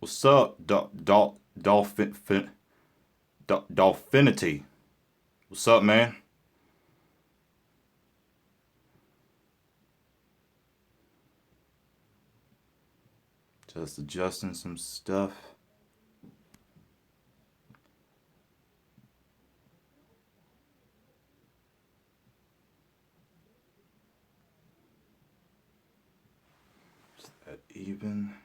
What's up, Dolphinity? What's up, man? Just adjusting some stuff. Is that even?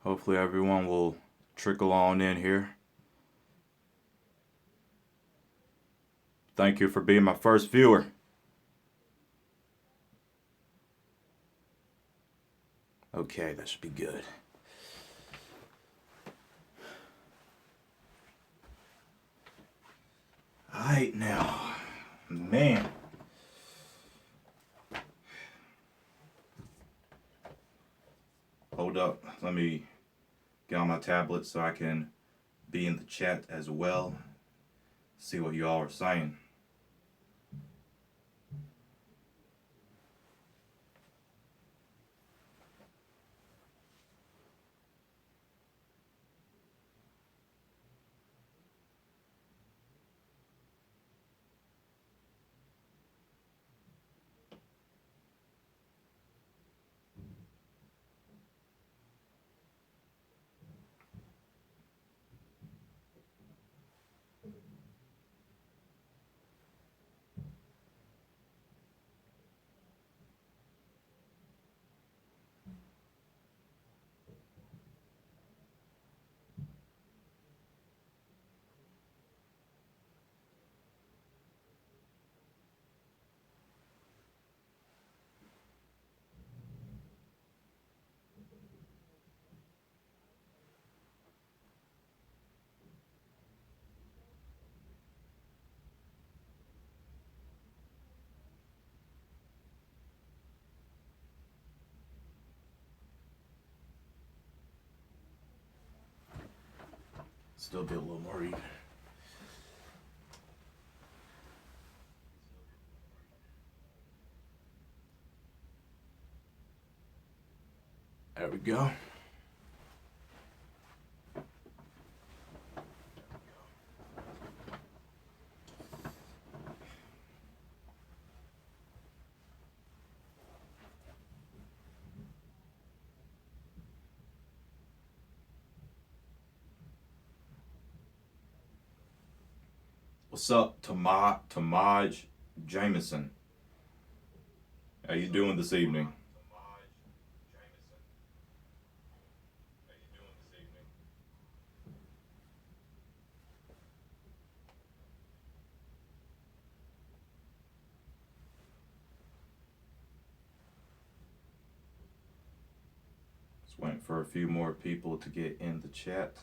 Hopefully everyone will trickle on in here. Thank you for being my first viewer. Okay, that should be good. Alright now. Man. Hold up. Let me get on my tablet so I can be in the chat as well. See what you all are saying. Still be a little more even. There we go. What's up, Tamaj Jameson? How you doing this evening? Just waiting for a few more people to get in the chat.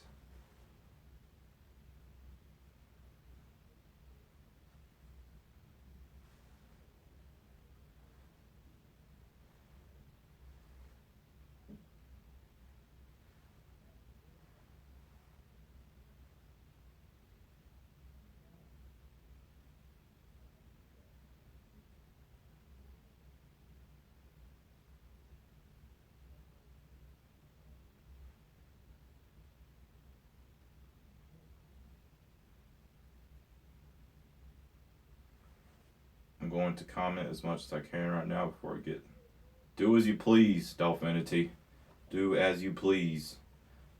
I'm going to comment as much as I can right now before I get. Do as you please, Dolphinity. Do as you please.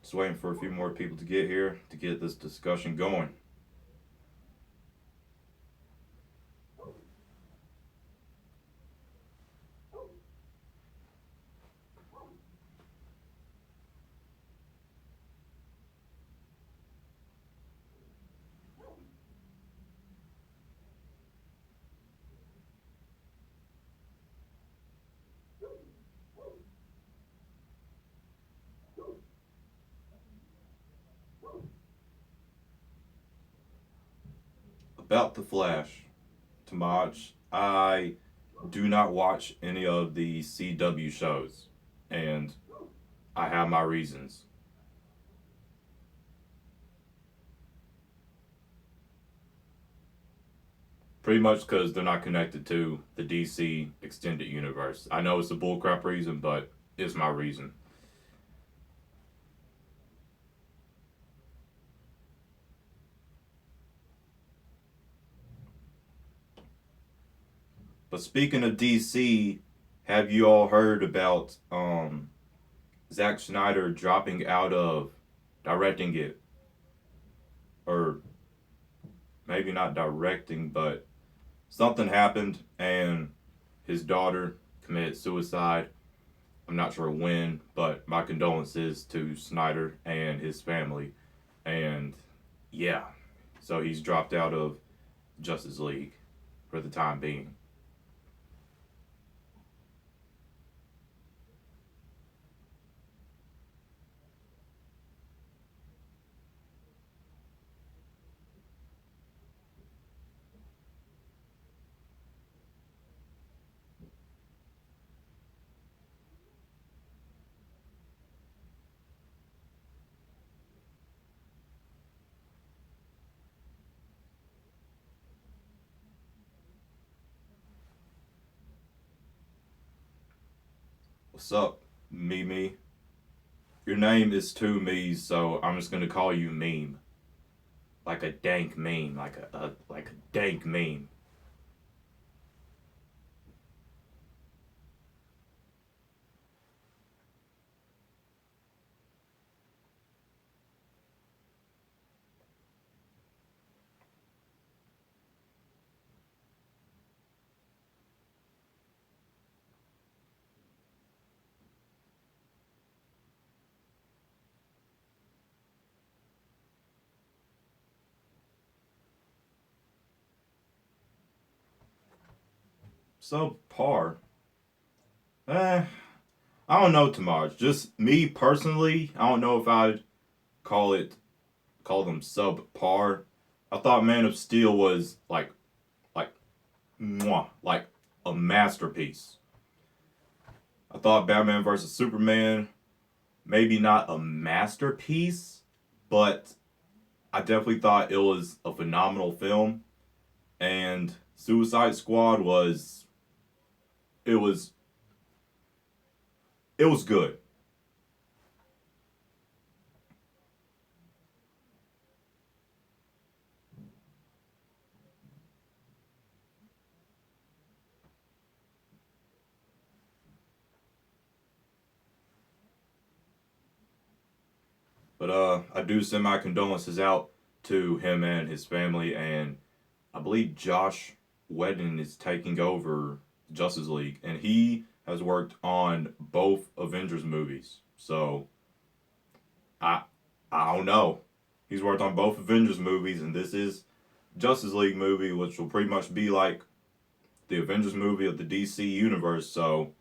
Just waiting for a few more people to get here to get this discussion going. About the Flash, Tamaj, I do not watch any of the CW shows, and I have my reasons. Pretty much because they're not connected to the DC extended universe. I know it's a bullcrap reason, but it's my reason. But speaking of DC, have you all heard about Zack Snyder dropping out of directing it, or maybe not directing, but something happened and his daughter committed suicide. I'm not sure when, but my condolences to Snyder and his family. And yeah, so he's dropped out of Justice League for the time being. What's up, Mimi? Your name is two me's, so I'm just gonna call you Meme, like a dank meme, like a dank meme. So par. Eh, I don't know, Tamaj. Just me personally, I don't know if I'd call it call them subpar. I thought Man of Steel was like like a masterpiece. I thought Batman versus Superman maybe not a masterpiece, but I definitely thought it was a phenomenal film. And Suicide Squad was it was it was good. But I do send my condolences out to him and his family, and I believe Josh Whedon is taking over Justice League, and he has worked on both Avengers movies. So I I don't know. He's worked on both Avengers movies, and this is Justice League movie, which will pretty much be like the Avengers movie of the DC universe. So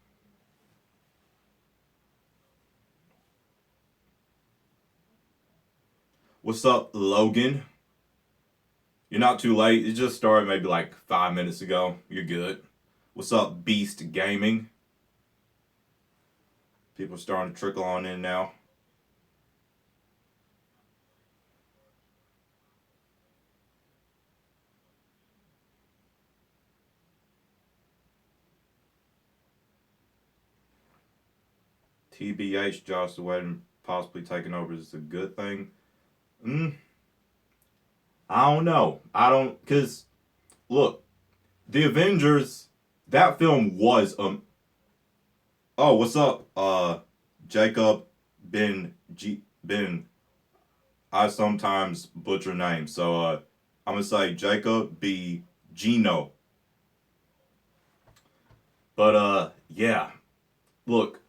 what's up, Logan? You're not too late. It just started maybe like 5 minutes ago. You're good. What's up, Beast Gaming? People are starting to trickle on in now. TBH, Josh Whedon possibly taking over is a good thing. Mm, I don't know. I don't, because look, the Avengers, that film was oh, what's up, Jacob Ben. I sometimes butcher names, so I'm gonna say Jacob B Gino. But yeah, look,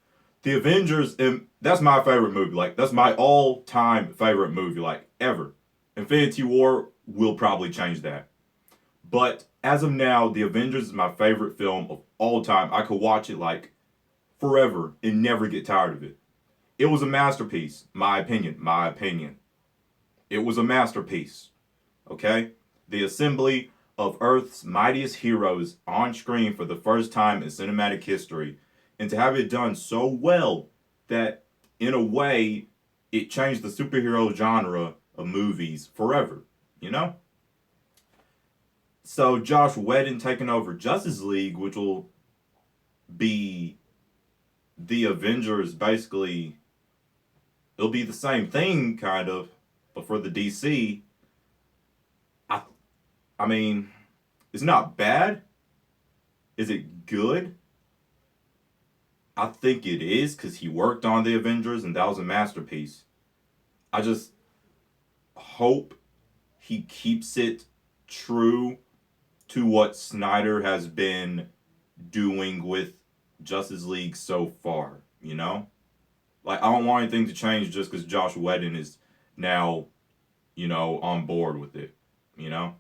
the Avengers, and that's my favorite movie. Like that's my all-time favorite movie, like ever. Infinity War will probably change that. But as of now, The Avengers is my favorite film of all time. I could watch it like forever and never get tired of it. It was a masterpiece, my opinion. My opinion. It was a masterpiece. Okay? The assembly of Earth's mightiest heroes on screen for the first time in cinematic history. And to have it done so well that, in a way, it changed the superhero genre of movies forever. You know? So Josh Whedon taking over Justice League, which will be the Avengers basically. It'll be the same thing, kind of, but for the DC. I I mean, it's not bad. Is it good? I think it is because he worked on the Avengers and that was a masterpiece. I just hope he keeps it true to what Snyder has been doing with Justice League so far, you know? Like, I don't want anything to change just because Josh Whedon is now, on board with it, you know?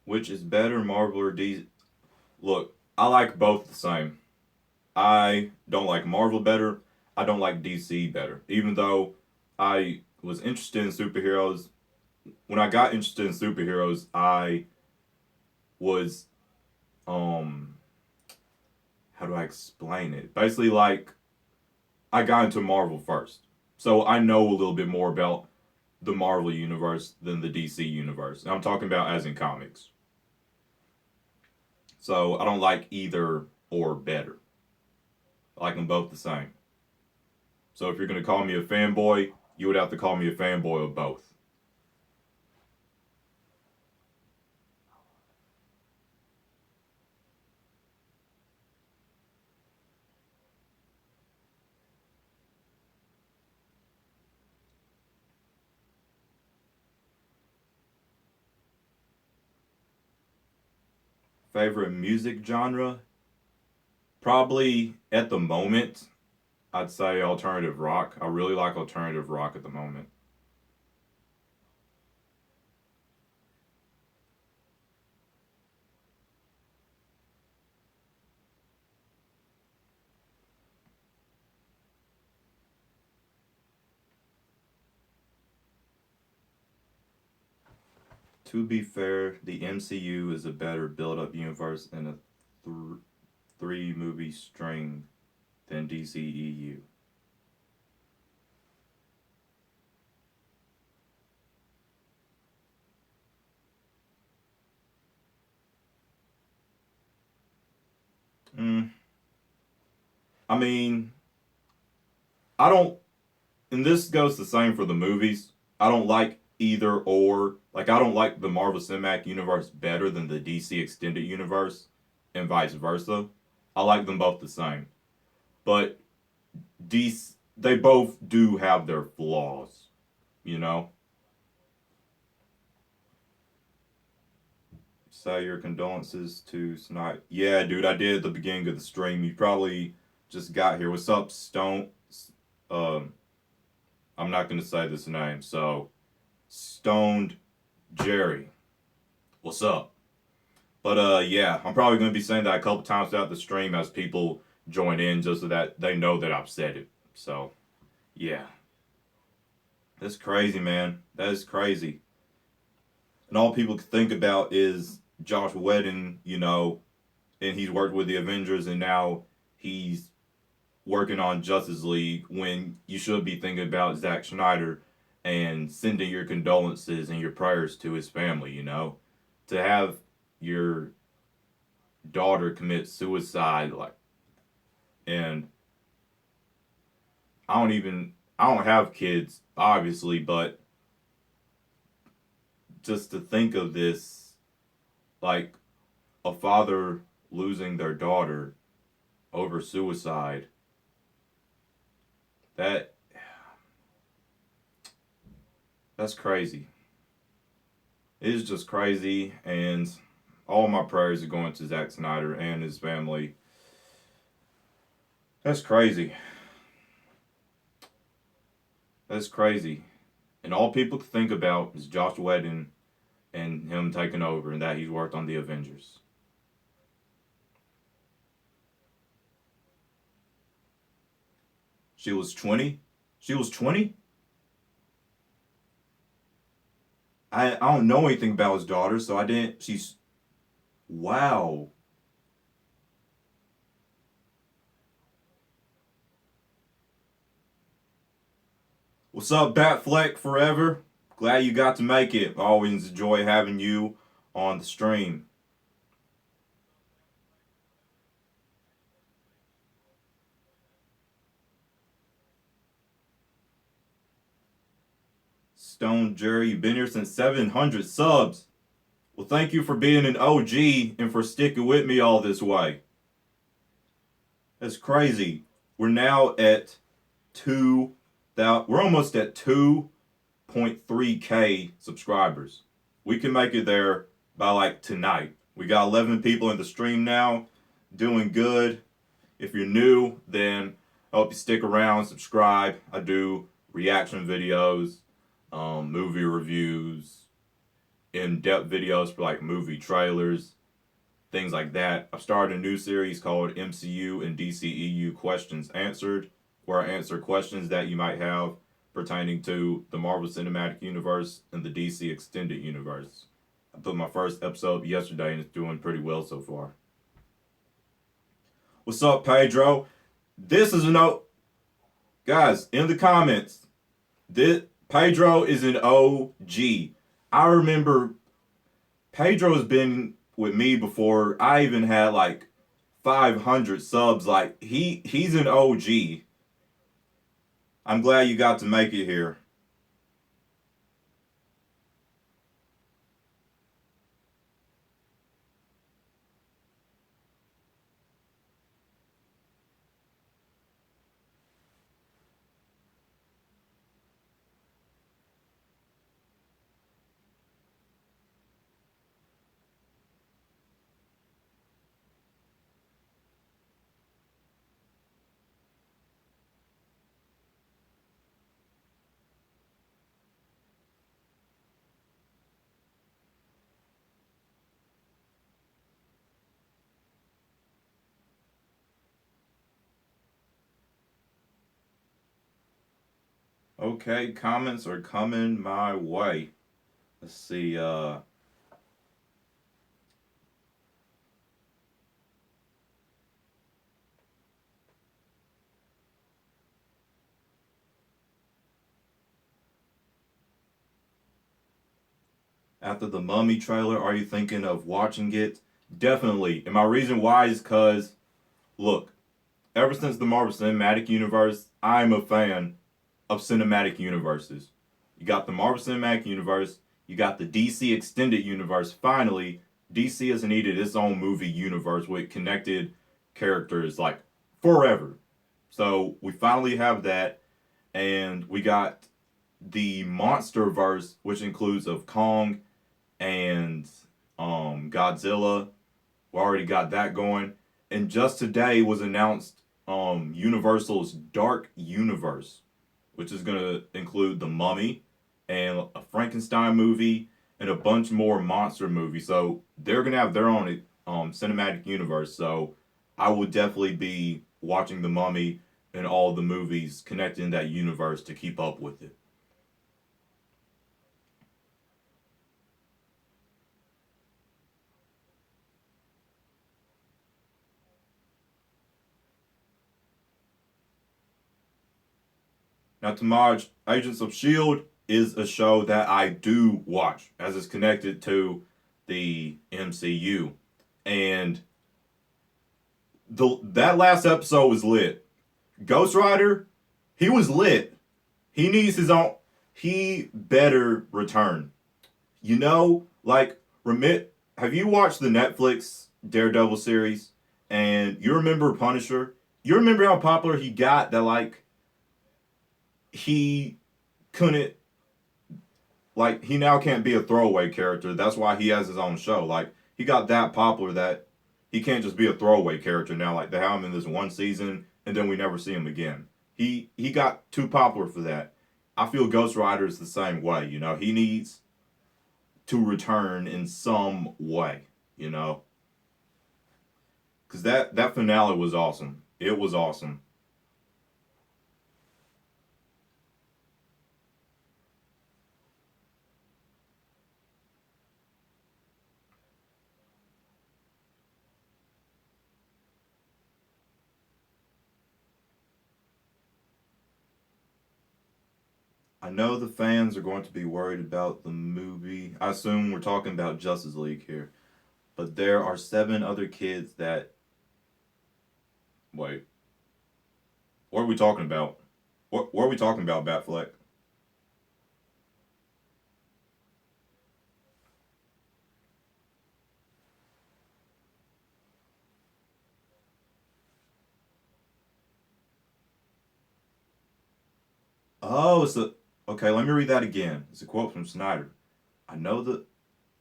Which is better, Marvel or DC? Look, I like both the same. I don't like Marvel better. I don't like DC better. Even though I was interested in superheroes, when I got interested in superheroes, I was um how do I explain it? Basically, like, I got into Marvel first. So I know a little bit more about the Marvel universe than the DC universe. And I'm talking about as in comics. So I don't like either or better. I like them both the same. So if you're going to call me a fanboy, you would have to call me a fanboy of both. Favorite music genre? Probably at the moment, I'd say alternative rock. I really like alternative rock at the moment. To be fair, the MCU is a better build up universe than a th- three movie string than DCEU. Mm, I mean, I don't, and this goes the same for the movies. I don't like either or. Like, I don't like the Marvel Cinematic Universe better than the DC Extended Universe, and vice versa. I like them both the same. But DC, they both do have their flaws, you know? Say your condolences to Snyder. Yeah, dude, I did at the beginning of the stream. You probably just got here. What's up, Stone? Um, I'm not gonna say this name. So, Stoned Jerry. What's up? But yeah, I'm probably gonna be saying that a couple times throughout the stream as people join in, just so that they know that I've said it. So yeah, that's crazy, man. That is crazy. And all people can think about is Josh Whedon, and he's worked with the Avengers, and now he's working on Justice League. When you should be thinking about Zack Snyder and sending your condolences and your prayers to his family. To have your daughter commit suicide, like, and I don't have kids, obviously, but just to think of this, like, a father losing their daughter over suicide, that that's crazy. It is just crazy, and all my prayers are going to Zack Snyder and his family. That's crazy. That's crazy. And all people can think about is Josh Whedon and him taking over, and that he's worked on the Avengers. She was 20. She was 20. I don't know anything about his daughter, so I didn't. She's Wow. What's up, Batfleck Forever? Glad you got to make it. Always enjoy having you on the stream. Stone Jerry, you've been here since 700 subs. Well, thank you for being an OG and for sticking with me all this way. That's crazy. We're now at we're almost at 2.3K subscribers. We can make it there by like tonight. We got 11 people in the stream now, doing good. If you're new, then I hope you stick around, subscribe. I do reaction videos, movie reviews, in-depth videos for like movie trailers, things like that. I've started a new series called MCU and DCEU Questions Answered, where I answer questions that you might have pertaining to the Marvel Cinematic Universe and the DC Extended Universe. I put my first episode yesterday and it's doing pretty well so far. What's up, Pedro? This is a note. Guys, in the comments, this Pedro is an OG. I remember Pedro's been with me before I even had like 500 subs. Like he's an OG. I'm glad you got to make it here. Okay, comments are coming my way. Let's see, after the Mummy trailer, are you thinking of watching it? Definitely. And my reason why is because, look, ever since the Marvel Cinematic Universe, I'm a fan of cinematic universes. You got the Marvel Cinematic Universe, you got the DC Extended Universe. Finally, DC has needed its own movie universe with connected characters like forever. So we finally have that, and we got the Monster Verse, which includes of Kong and Godzilla. We already got that going. And just today was announced Universal's Dark Universe, which is going to include The Mummy and a Frankenstein movie and a bunch more monster movies. So they're going to have their own cinematic universe. So I would definitely be watching The Mummy and all the movies connecting that universe to keep up with it. Now, Tamaj, Agents of S.H.I.E.L.D. is a show that I do watch as it's connected to the MCU. And that last episode was lit. Ghost Rider, he was lit. He needs his own. He better return. You know, like, remit. Have you watched the Netflix Daredevil series? And you remember Punisher? You remember how popular he got that, like, he couldn't, like, he now can't be a throwaway character. That's why he has his own show. Like, he got that popular that he can't just be a throwaway character now. Like, they have him in this one season and then we never see him again. He got too popular for that. I feel Ghost Rider is the same way. You know, he needs to return in some way. You know, because that finale was awesome. It was awesome. I know the fans are going to be worried about the movie. I assume we're talking about Justice League here. But there are seven other kids that. Wait, what are we talking about? What are we talking about, Batfleck? Oh, it's a. Okay, let me read that again. It's a quote from Snyder. I know the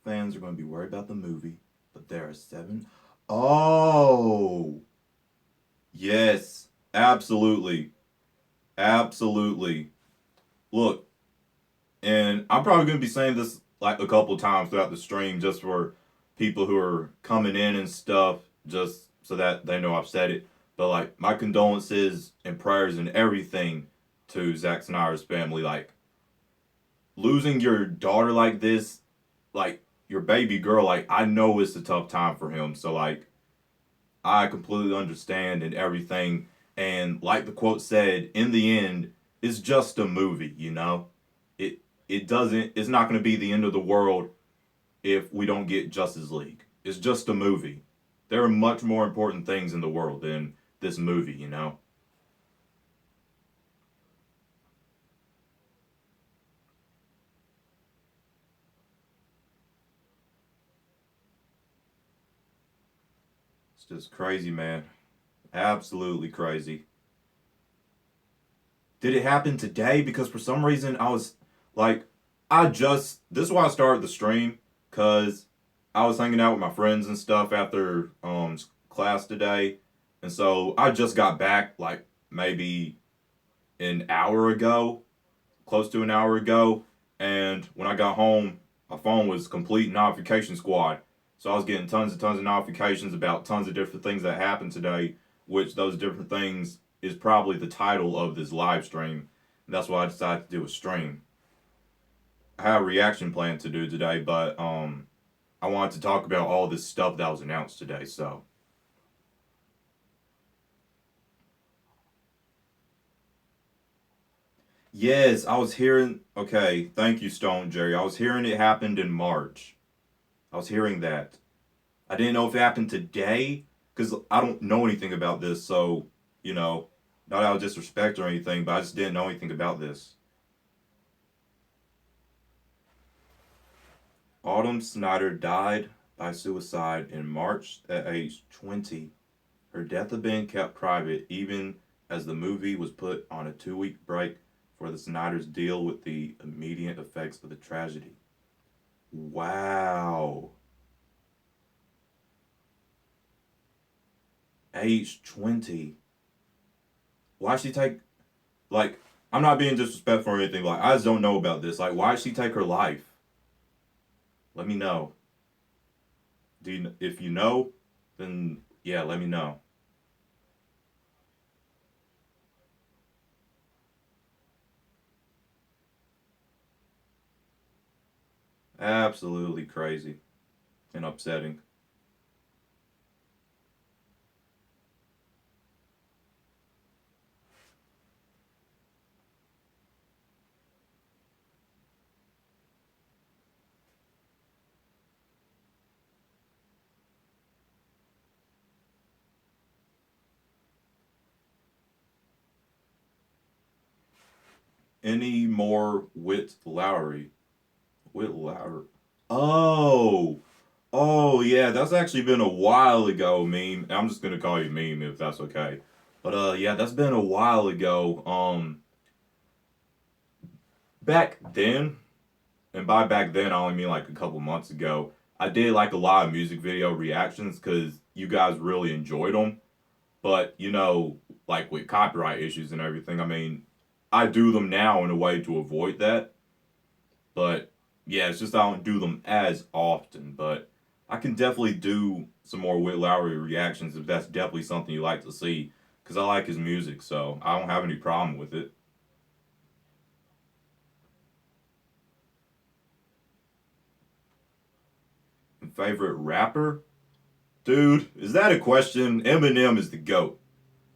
fans are going to be worried about the movie, but there are seven. Oh, yes, absolutely. Absolutely. Look, and I'm probably going to be saying this like a couple times throughout the stream just for people who are coming in and stuff, just so that they know I've said it. But like, my condolences and prayers and everything to Zack Snyder's family. Like, losing your daughter like this, like, your baby girl, like, I know it's a tough time for him. So, like, I completely understand and everything. And like the quote said, in the end, it's just a movie, you know? It it doesn't it's not gonna be the end of the world if we don't get Justice League. It's just a movie. There are much more important things in the world than this movie, you know? It's just crazy, man. Absolutely crazy. Did it happen today? Because for some reason I was like, this is why I started the stream, because I was hanging out with my friends and stuff after class today, and so I just got back like maybe an hour ago, close to an hour ago, and when I got home, my phone was complete notification squad. So I was getting tons of notifications about tons of different things that happened today, which those different things is probably the title of this live stream. And that's why I decided to do a stream. I had a reaction plan to do today, but I wanted to talk about all this stuff that was announced today. So yes, I was hearing. Okay, thank you, Stone Jerry. I was hearing it happened in March. I was hearing that. I didn't know if it happened today because I don't know anything about this. So, you know, not out of disrespect or anything, but I just didn't know anything about this. Autumn Snyder died by suicide in March at age 20. Her death had been kept private even as the movie was put on a 2 week break for the Snyders' deal with the immediate effects of the tragedy. Wow. Age 20. Why'd she take, like, I'm not being disrespectful or anything, like, I just don't know about this. Like, why'd she take her life? Let me know. If you know, then yeah, let me know. Absolutely crazy and upsetting. Any more Whit Lowry? Whit Lowry. Oh, oh yeah, that's actually been a while ago, meme. I'm just gonna call you meme if that's okay. But yeah, that's been a while ago. Back then, and by back then, I only mean like a couple months ago. I did like a lot of music video reactions because you guys really enjoyed them. But you know, like with copyright issues and everything, I mean, I do them now in a way to avoid that. But yeah, it's just I don't do them as often. But I can definitely do some more Whit Lowry reactions if that's definitely something you like to see. Because I like his music, so I don't have any problem with it. Favorite rapper? Dude, is that a question? Eminem is the GOAT.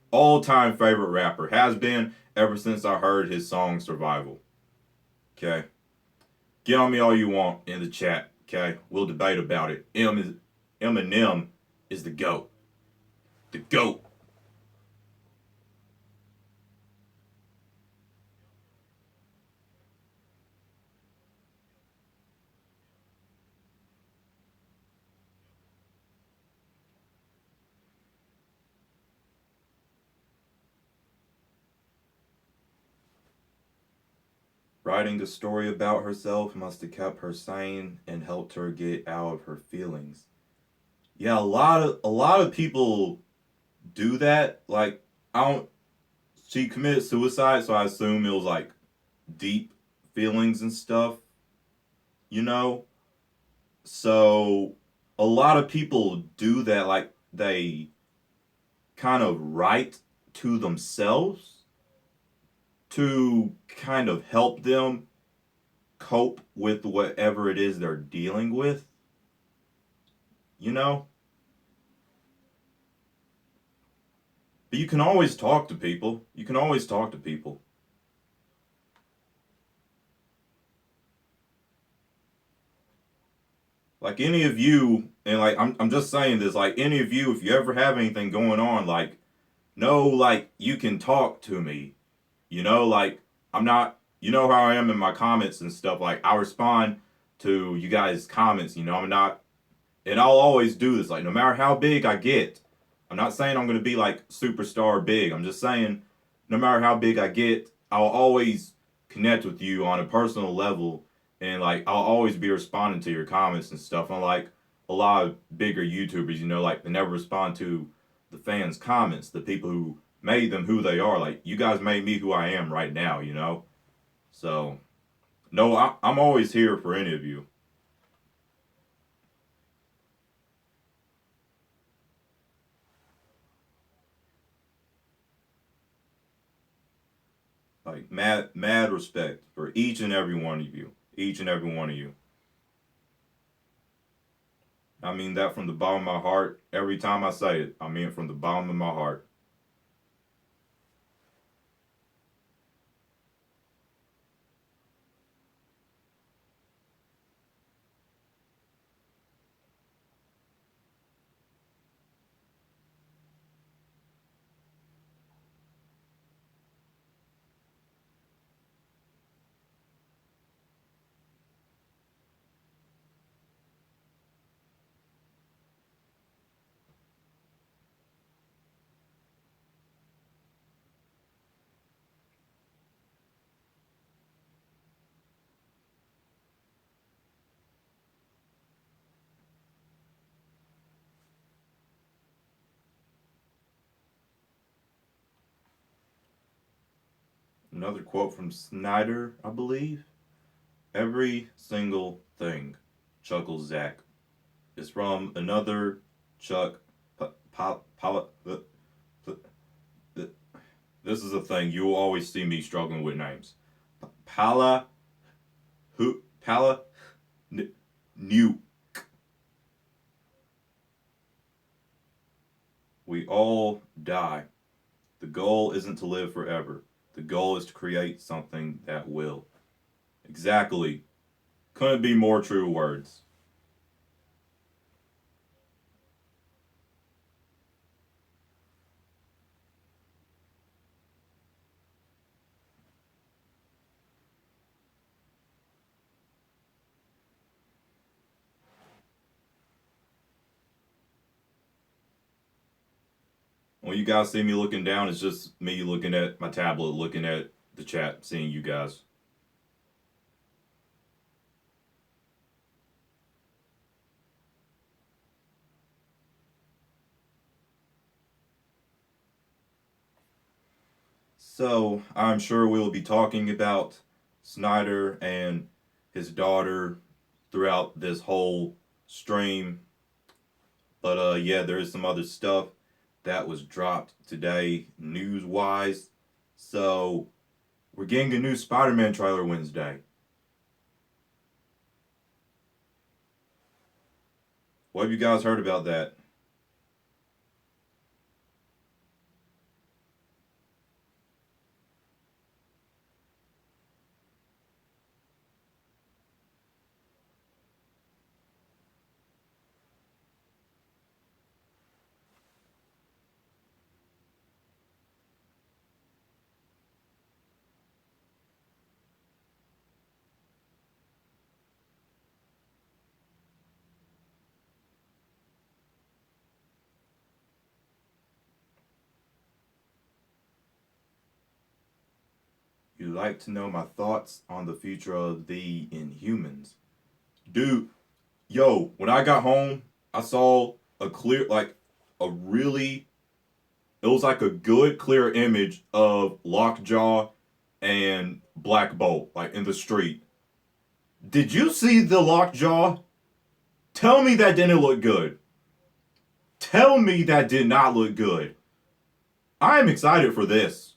All time favorite rapper. Has been ever since I heard his song Survival. Okay, get on me all you want in the chat. Okay, we'll debate about it. Eminem is the goat. The goat. Writing a story about herself must have kept her sane and helped her get out of her feelings. Yeah, a lot of people do that. Like, I don't. She committed suicide, so I assume it was like deep feelings and stuff. You know. So a lot of people do that. Like they kind of write to themselves to kind of help them cope with whatever it is they're dealing with. You know. But you can always talk to people. You can always talk to people. Like any of you, and like I'm just saying this, like any of you, if you ever have anything going on, like know like you can talk to me. Like I'm not you know how I am in my comments and stuff, like I respond to you guys' comments, I'm not and I'll always do this, like no matter how big I get. I'm not saying I'm gonna be like superstar big. I'm just saying no matter how big I get, I'll always connect with you on a personal level, and like I'll always be responding to your comments and stuff. Unlike a lot of bigger YouTubers, like they never respond to the fans' comments, the people who made them who they are. Like you guys made me who I am right now. So no, I'm always here for any of you. Like mad respect for each and every one of you. Each and every one of you. I mean that from the bottom of my heart. Every time I say it, I mean it from the bottom of my heart. Another quote from Snyder, I believe. Every single thing, chuckles Zach. Is from another Chuck. This is a thing. You will always see me struggling with names. Pala. Who? Pala. New. We all die. The goal isn't to live forever. The goal is to create something that will. Exactly. Couldn't be more true words. When you guys see me looking down, it's just me looking at my tablet, looking at the chat, seeing you guys. So, I'm sure we will be talking about Snyder and his daughter throughout this whole stream. But yeah, there is some other stuff that was dropped today, news wise. So we're getting a new Spider-Man trailer Wednesday. What have you guys heard about that? you like to know my thoughts on the future of the Inhumans? Dude, yo, when I got home, I saw a clear, like, a really, it was like a good, clear image of Lockjaw and Black Bolt, like, in the street. Did you see the Lockjaw? Tell me that didn't look good. Tell me that did not look good. I am excited for this.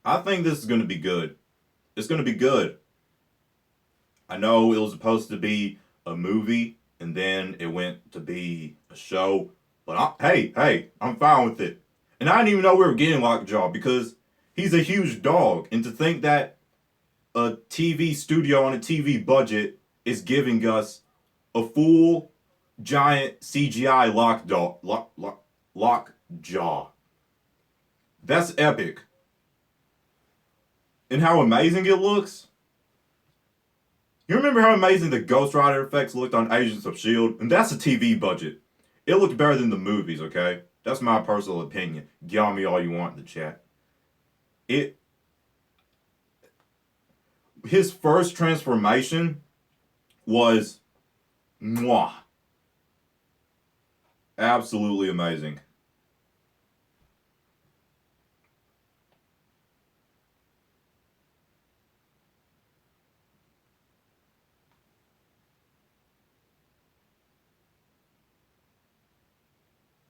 I think this is going to be good. It's going to be good. I know it was supposed to be a movie and then it went to be a show, but hey, I'm fine with it. And I didn't even know we were getting Lockjaw because he's a huge dog. And to think that a TV studio on a TV budget is giving us a full giant CGI Lockjaw. That's epic. And how amazing it looks. You remember how amazing the Ghost Rider effects looked on Agents of S.H.I.E.L.D.? And that's a TV budget. It looked better than the movies, okay? That's my personal opinion. Get on me all you want in the chat. It His first transformation was mwah. Absolutely amazing.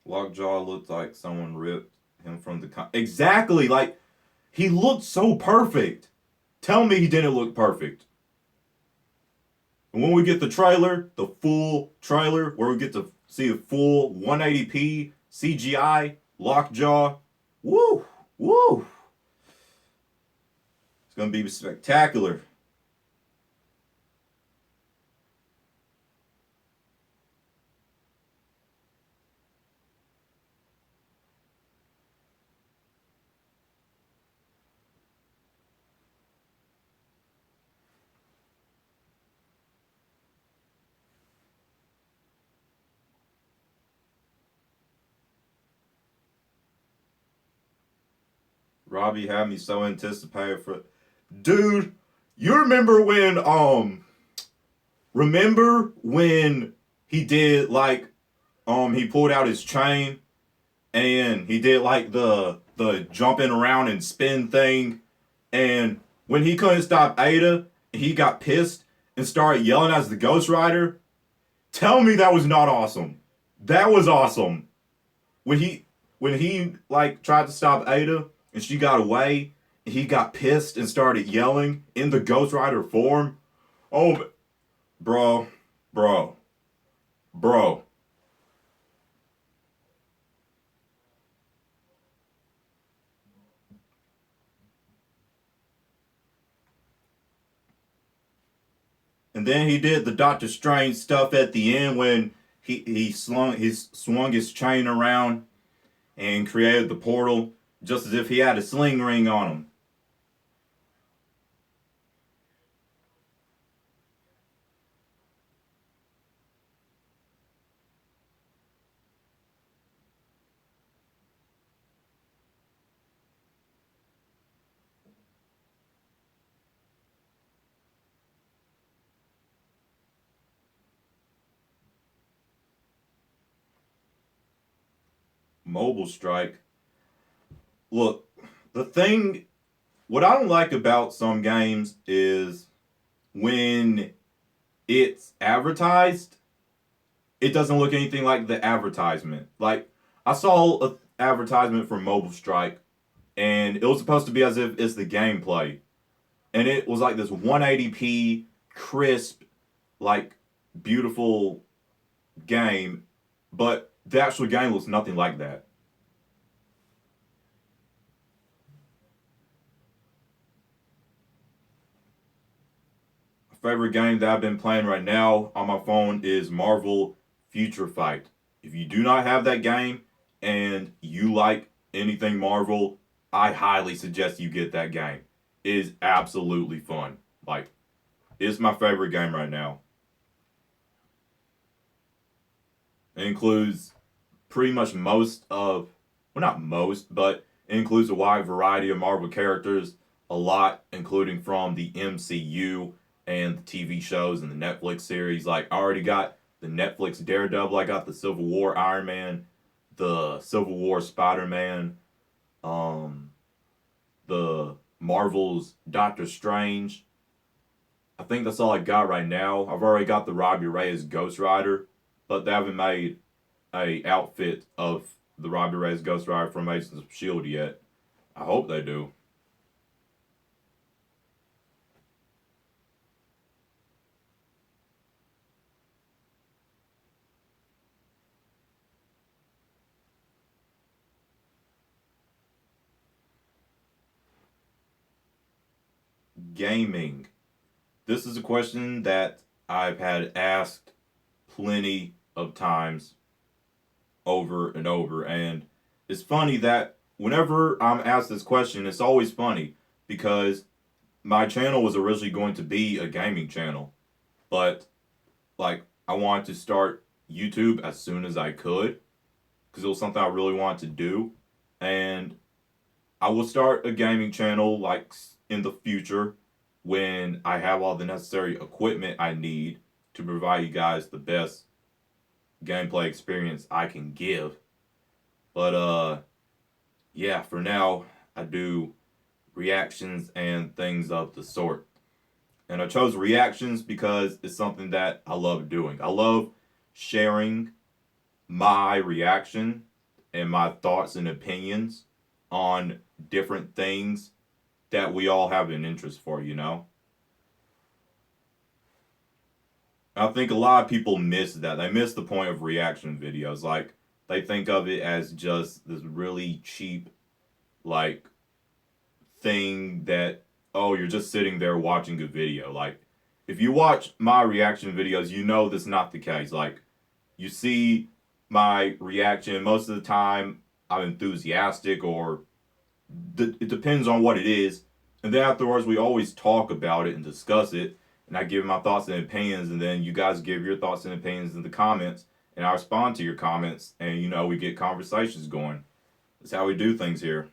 Lockjaw looked like someone ripped him from the exactly, like he looked so perfect. Tell me he didn't look perfect. And when we get the trailer, the full trailer, where we get to see a full 180p CGI Lockjaw, woo, woo. It's gonna be spectacular. Robbie had me so anticipated for, dude. You remember when he did like he pulled out his chain and he did like the jumping around and spin thing, and when he couldn't stop Ada, he got pissed and started yelling as the Ghost Rider. Tell me that was not awesome. That was awesome. When he like tried to stop Ada and she got away, and he got pissed and started yelling in the Ghost Rider form. Oh, bro, bro, bro. And then he did the Doctor Strange stuff at the end when he swung his chain around and created the portal just as if he had a sling ring on him. Mobile strike. Look, the thing what I don't like about some games is when it's advertised, it doesn't look anything like the advertisement. Like I saw a advertisement for Mobile Strike and it was supposed to be as if it's the gameplay. And it was like this 180p crisp, like beautiful game, but the actual game looks nothing like that. My favorite game that I've been playing right now on my phone is Marvel Future Fight. If you do not have that game and you like anything Marvel, I highly suggest you get that game. It is absolutely fun. Like, it's my favorite game right now. It includes pretty much most of, well, not most, but it includes a wide variety of Marvel characters, a lot, including from the MCU and the TV shows and the Netflix series. Like, I already got the Netflix Daredevil, I got the Civil War Iron Man, the Civil War Spider Man, um, the Marvel's Doctor Strange. I think that's all I got right now. I've already got the Robbie Reyes Ghost Rider, but they haven't made a outfit of the Robbie Reyes Ghost Rider from Agents of S.H.I.E.L.D. yet. I hope they do. Gaming. This is a question that I've had asked plenty of times over and over. And it's funny that whenever I'm asked this question, it's always funny because my channel was originally going to be a gaming channel. But, like, I wanted to start YouTube as soon as I could because it was something I really wanted to do. And I will start a gaming channel, like, in the future when I have all the necessary equipment I need to provide you guys the best gameplay experience I can give. But yeah, for now I do reactions and things of the sort. And I chose reactions because it's something that I love doing. I love sharing my reaction and my thoughts and opinions on different things that we all have an interest for, you know? I think a lot of people miss that. They miss the point of reaction videos. Like, they think of it as just this really cheap, like, thing that, oh, you're just sitting there watching a video. Like, if you watch my reaction videos, you know that's not the case. Like, you see my reaction, most of the time I'm enthusiastic or it depends on what it is. And then afterwards, we always talk about it and discuss it. And I give my thoughts and opinions, and then you guys give your thoughts and opinions in the comments, and I respond to your comments, and you know, we get conversations going. That's how we do things here.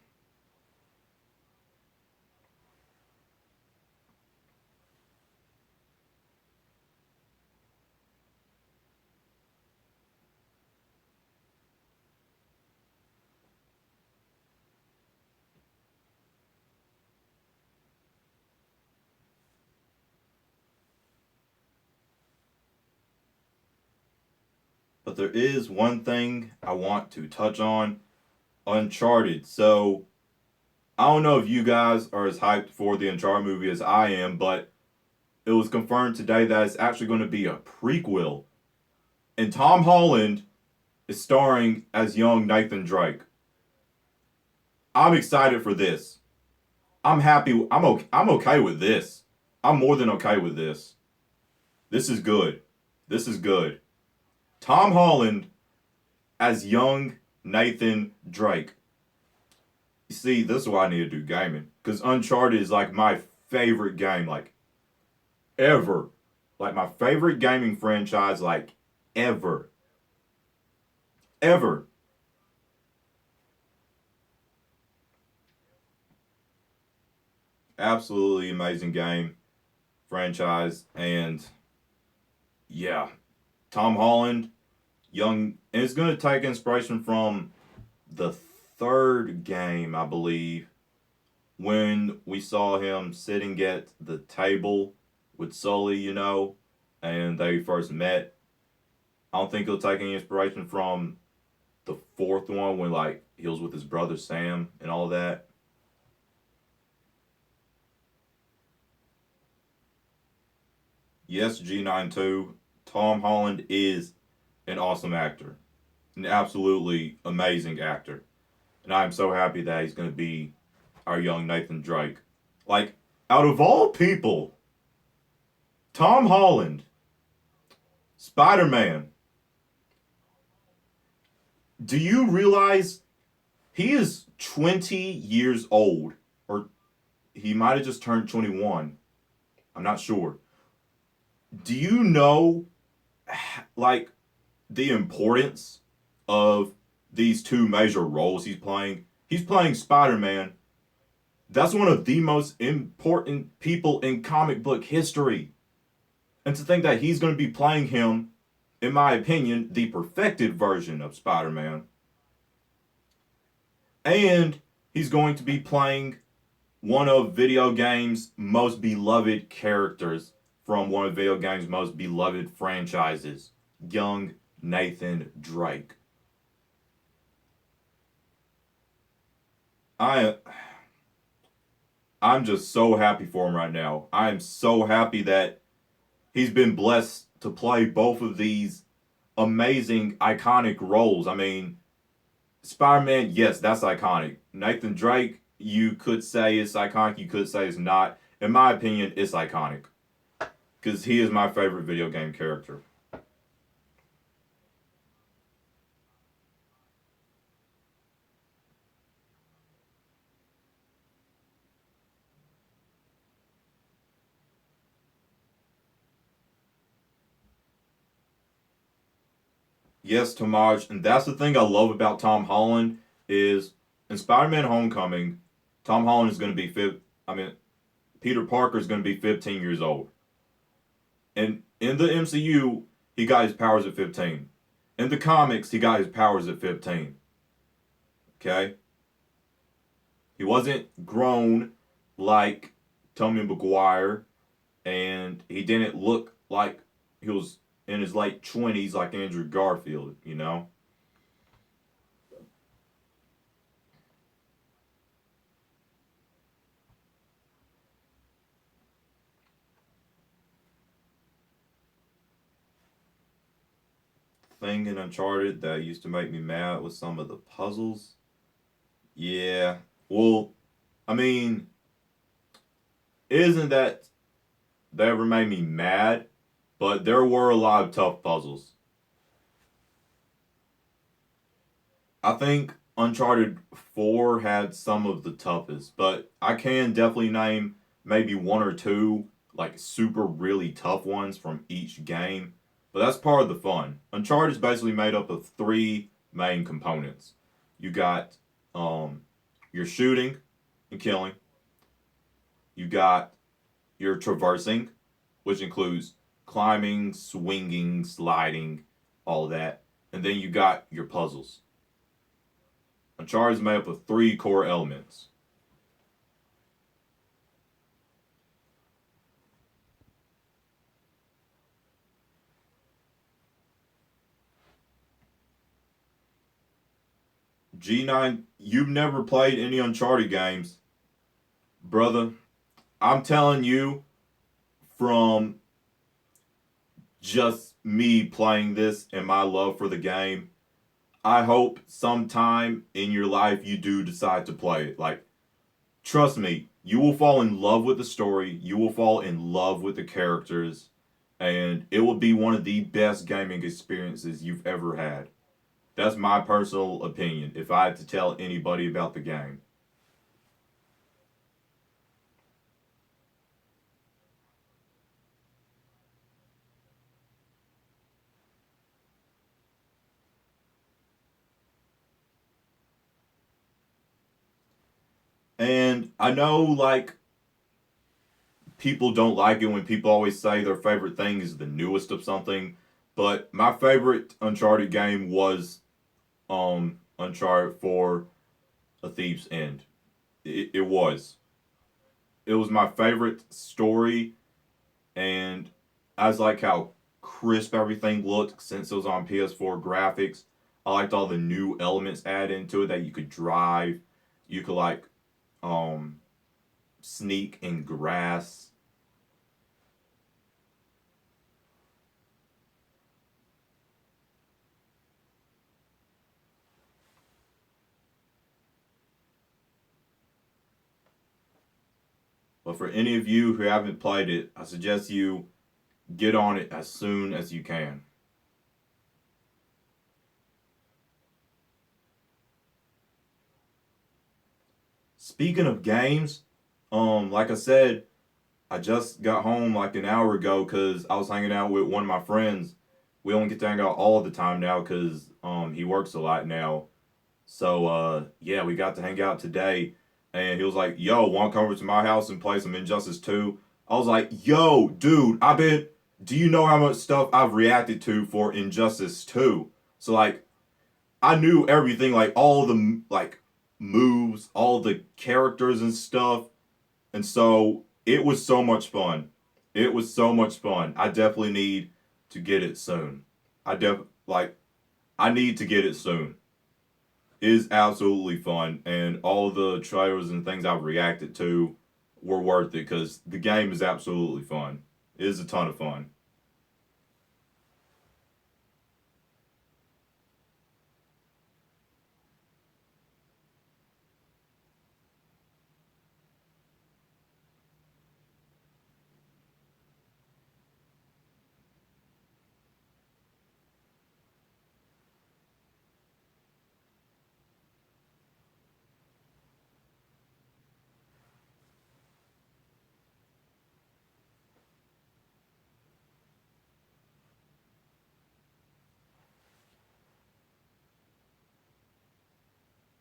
But there is one thing I want to touch on: Uncharted. So, I don't know if you guys are as hyped for the Uncharted movie as I am, but it was confirmed today that it's actually going to be a prequel. And Tom Holland is starring as young Nathan Drake. I'm excited for this. I'm happy. I'm okay with this. I'm more than okay with this. This is good. This is good. Tom Holland as young Nathan Drake. You see, this is why I need to do gaming. Because Uncharted is like my favorite game, like, ever. Like, my favorite gaming franchise, like, ever. Ever. Absolutely amazing game, franchise, and yeah, Tom Holland, young, and it's going to take inspiration from the third game, I believe, when we saw him sitting at the table with Sully, you know, and they first met. I don't think he'll take any inspiration from the fourth one when, like, he was with his brother Sam and all that. Yes, G92, Tom Holland is an awesome actor, an absolutely amazing actor. And I'm so happy that he's going to be our young Nathan Drake. Like, out of all people, Tom Holland, Spider Man, do you realize he is 20 years old? Or he might have just turned 21. I'm not sure. Do you know, like, the importance of these two major roles he's playing Spider-Man. That's one of the most important people in comic book history. And to think that he's going to be playing him, in my opinion, the perfected version of Spider-Man. And he's going to be playing one of video games' most beloved characters from one of video games' most beloved franchises, young Nathan Drake. I I'm just so happy for him right now. I am so happy that he's been blessed to play both of these amazing, iconic roles. I mean, Spider Man, yes, that's iconic. Nathan Drake, you could say it's iconic, you could say it's not. In my opinion, it's iconic. Because he is my favorite video game character. Yes, Tomaj, and that's the thing I love about Tom Holland is in Spider-Man: Homecoming, Tom Holland is going to be I mean, Peter Parker is going to be 15 years old, and in the MCU, he got his powers at 15. In the comics, he got his powers at 15. Okay, he wasn't grown like Tommy Maguire, and he didn't look like he was in his late 20s like Andrew Garfield. You know. Thing in Uncharted that used to make me mad was some of the puzzles. Yeah. Well, I mean, it isn't that they ever made me mad, but there were a lot of tough puzzles. I think Uncharted 4 had some of the toughest, but I can definitely name maybe one or two like super really tough ones from each game. But that's part of the fun. Uncharted is basically made up of three main components. You got your shooting and killing. You got your traversing, which includes climbing, swinging, sliding, all of that. And then you got your puzzles. Uncharted is made up of three core elements. G9, you've never played any Uncharted games. Brother, I'm telling you from just me playing this and my love for the game, I hope sometime in your life you do decide to play it. Like, trust me, you will fall in love with the story, you will fall in love with the characters, and it will be one of the best gaming experiences you've ever had. That's my personal opinion if I had to tell anybody about the game. And I know, like, people don't like it when people always say their favorite thing is the newest of something, but my favorite Uncharted game was Uncharted for A Thief's End. It was. It was my favorite story, and I was like how crisp everything looked since it was on PS4 graphics. I liked all the new elements added into it that you could drive. You could like um sneak in grass. But for any of you who haven't played it, I suggest you get on it as soon as you can. Speaking of games, like I said, I just got home like an hour ago because I was hanging out with one of my friends, we don't get to hang out all the time now because he works a lot now. So yeah, we got to hang out today, and he was like, "Yo, want to come over to my house and play some Injustice 2?" I was like, "Yo, dude, I bet. Do you know how much stuff I've reacted to for Injustice 2?" So like, I knew everything, like all the like moves, all the characters and stuff, and so it was so much fun. It was so much fun. I definitely need to get it soon. Like I need to get it soon. It is absolutely fun, and all the trailers and things I've reacted to were worth it because the game is absolutely fun. It is a ton of fun.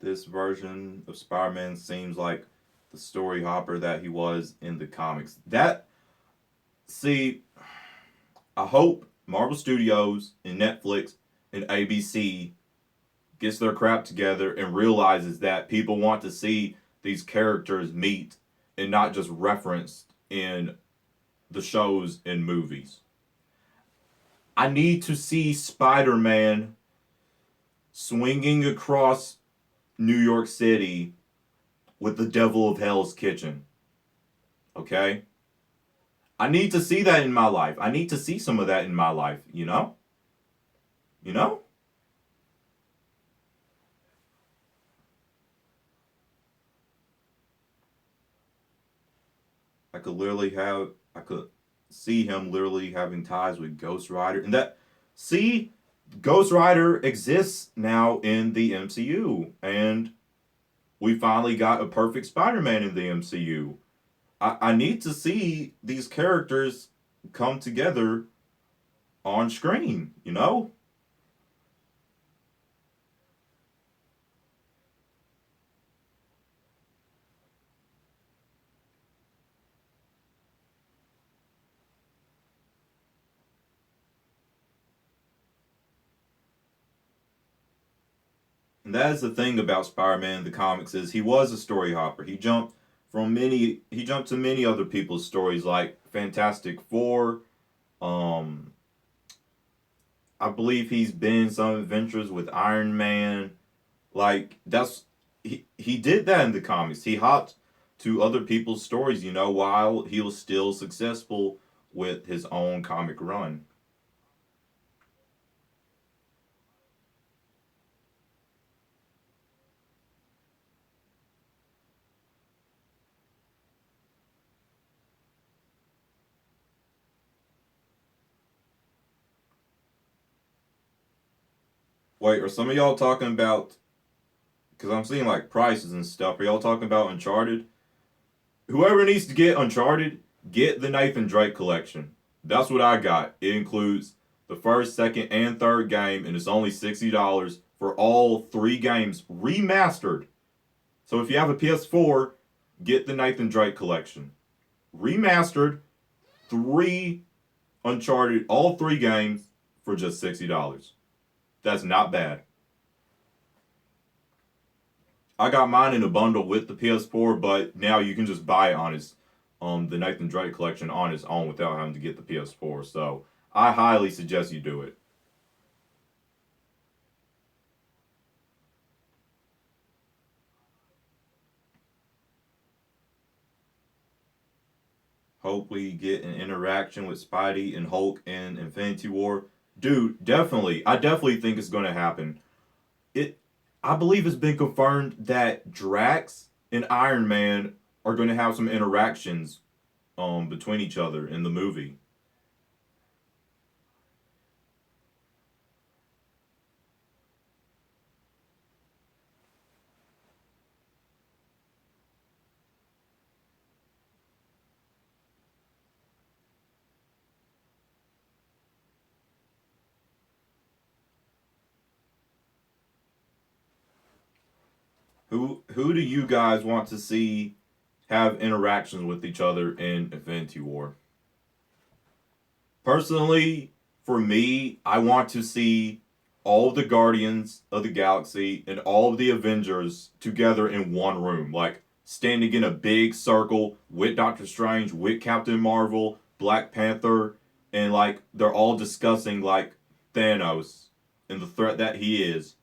This version of Spider-Man seems like the story hopper that he was in the comics. That see, I hope Marvel Studios and Netflix and ABC gets their crap together and realizes that people want to see these characters meet and not just referenced in the shows and movies. I need to see Spider Man swinging across New York City with the Devil of Hell's Kitchen. Okay? I need to see that in my life. I need to see some of that in my life, you know? You know? I could see him literally having ties with Ghost Rider. And that, see, Ghost Rider exists now in the MCU. And we finally got a perfect Spider Man in the MCU. I need to see these characters come together on screen, you know? And that is the thing about Spider-Man in the comics is he was a story hopper. He jumped to many other people's stories like Fantastic Four. Um I believe he's been in some adventures with Iron Man. Like that's he did that in the comics. He hopped to other people's stories, you know, while he was still successful with his own comic run. Wait, are some of y'all talking about? Because I'm seeing like prices and stuff. Are y'all talking about Uncharted? Whoever needs to get Uncharted, get the Nathan Drake collection. That's what I got. It includes the first, second, and third game, and it's only $60 for all three games remastered. So if you have a PS4, get the Nathan Drake collection. Remastered, three Uncharted, all three games for just $60. That's not bad. I got mine in a bundle with the PS4, but now you can just buy it on its the Nathan Drake collection on its own without having to get the PS4. So I highly suggest you do it. Hopefully you get an interaction with Spidey and Hulk in Infinity War. Dude, definitely. I definitely think it's gonna happen. It I believe it's been confirmed that Drax and Iron Man are gonna have some interactions between each other in the movie. Who do you guys want to see have interactions with each other in Infinity War? Personally, for me, I want to see all of the Guardians of the Galaxy and all of the Avengers together in one room, like standing in a big circle with Doctor Strange, with Captain Marvel, Black Panther, and like they're all discussing like Thanos and the threat that he is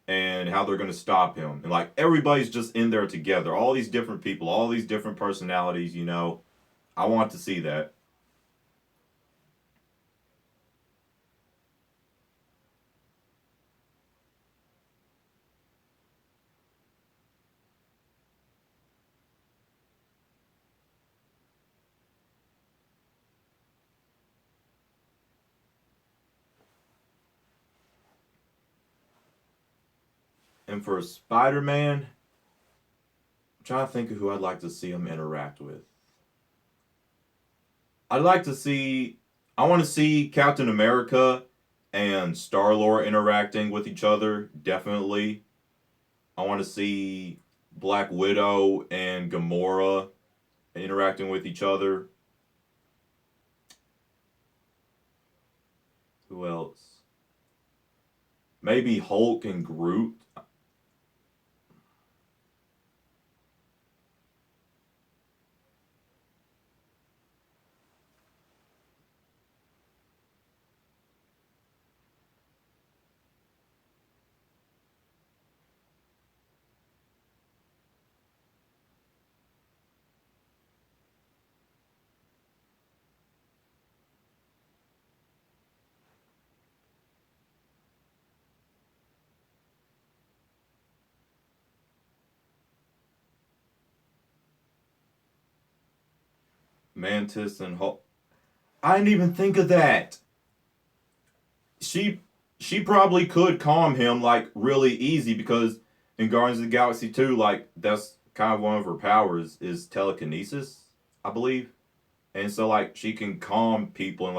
and how they're going to stop him. And like everybody's just in there together. All these different people, all these different personalities, you know. I want to see that. And for Spider-Man, I'm trying to think of who I'd like to see him interact with. I'd like to see I want to see Captain America and Star-Lord interacting with each other, definitely. I want to see Black Widow and Gamora interacting with each other. Who else? Maybe Hulk and Groot. Mantis and Hulk. I didn't even think of that. She she probably could calm him like really easy because in Guardians of the Galaxy 2, like that's kind of one of her powers is telekinesis, I believe. And so like she can calm people and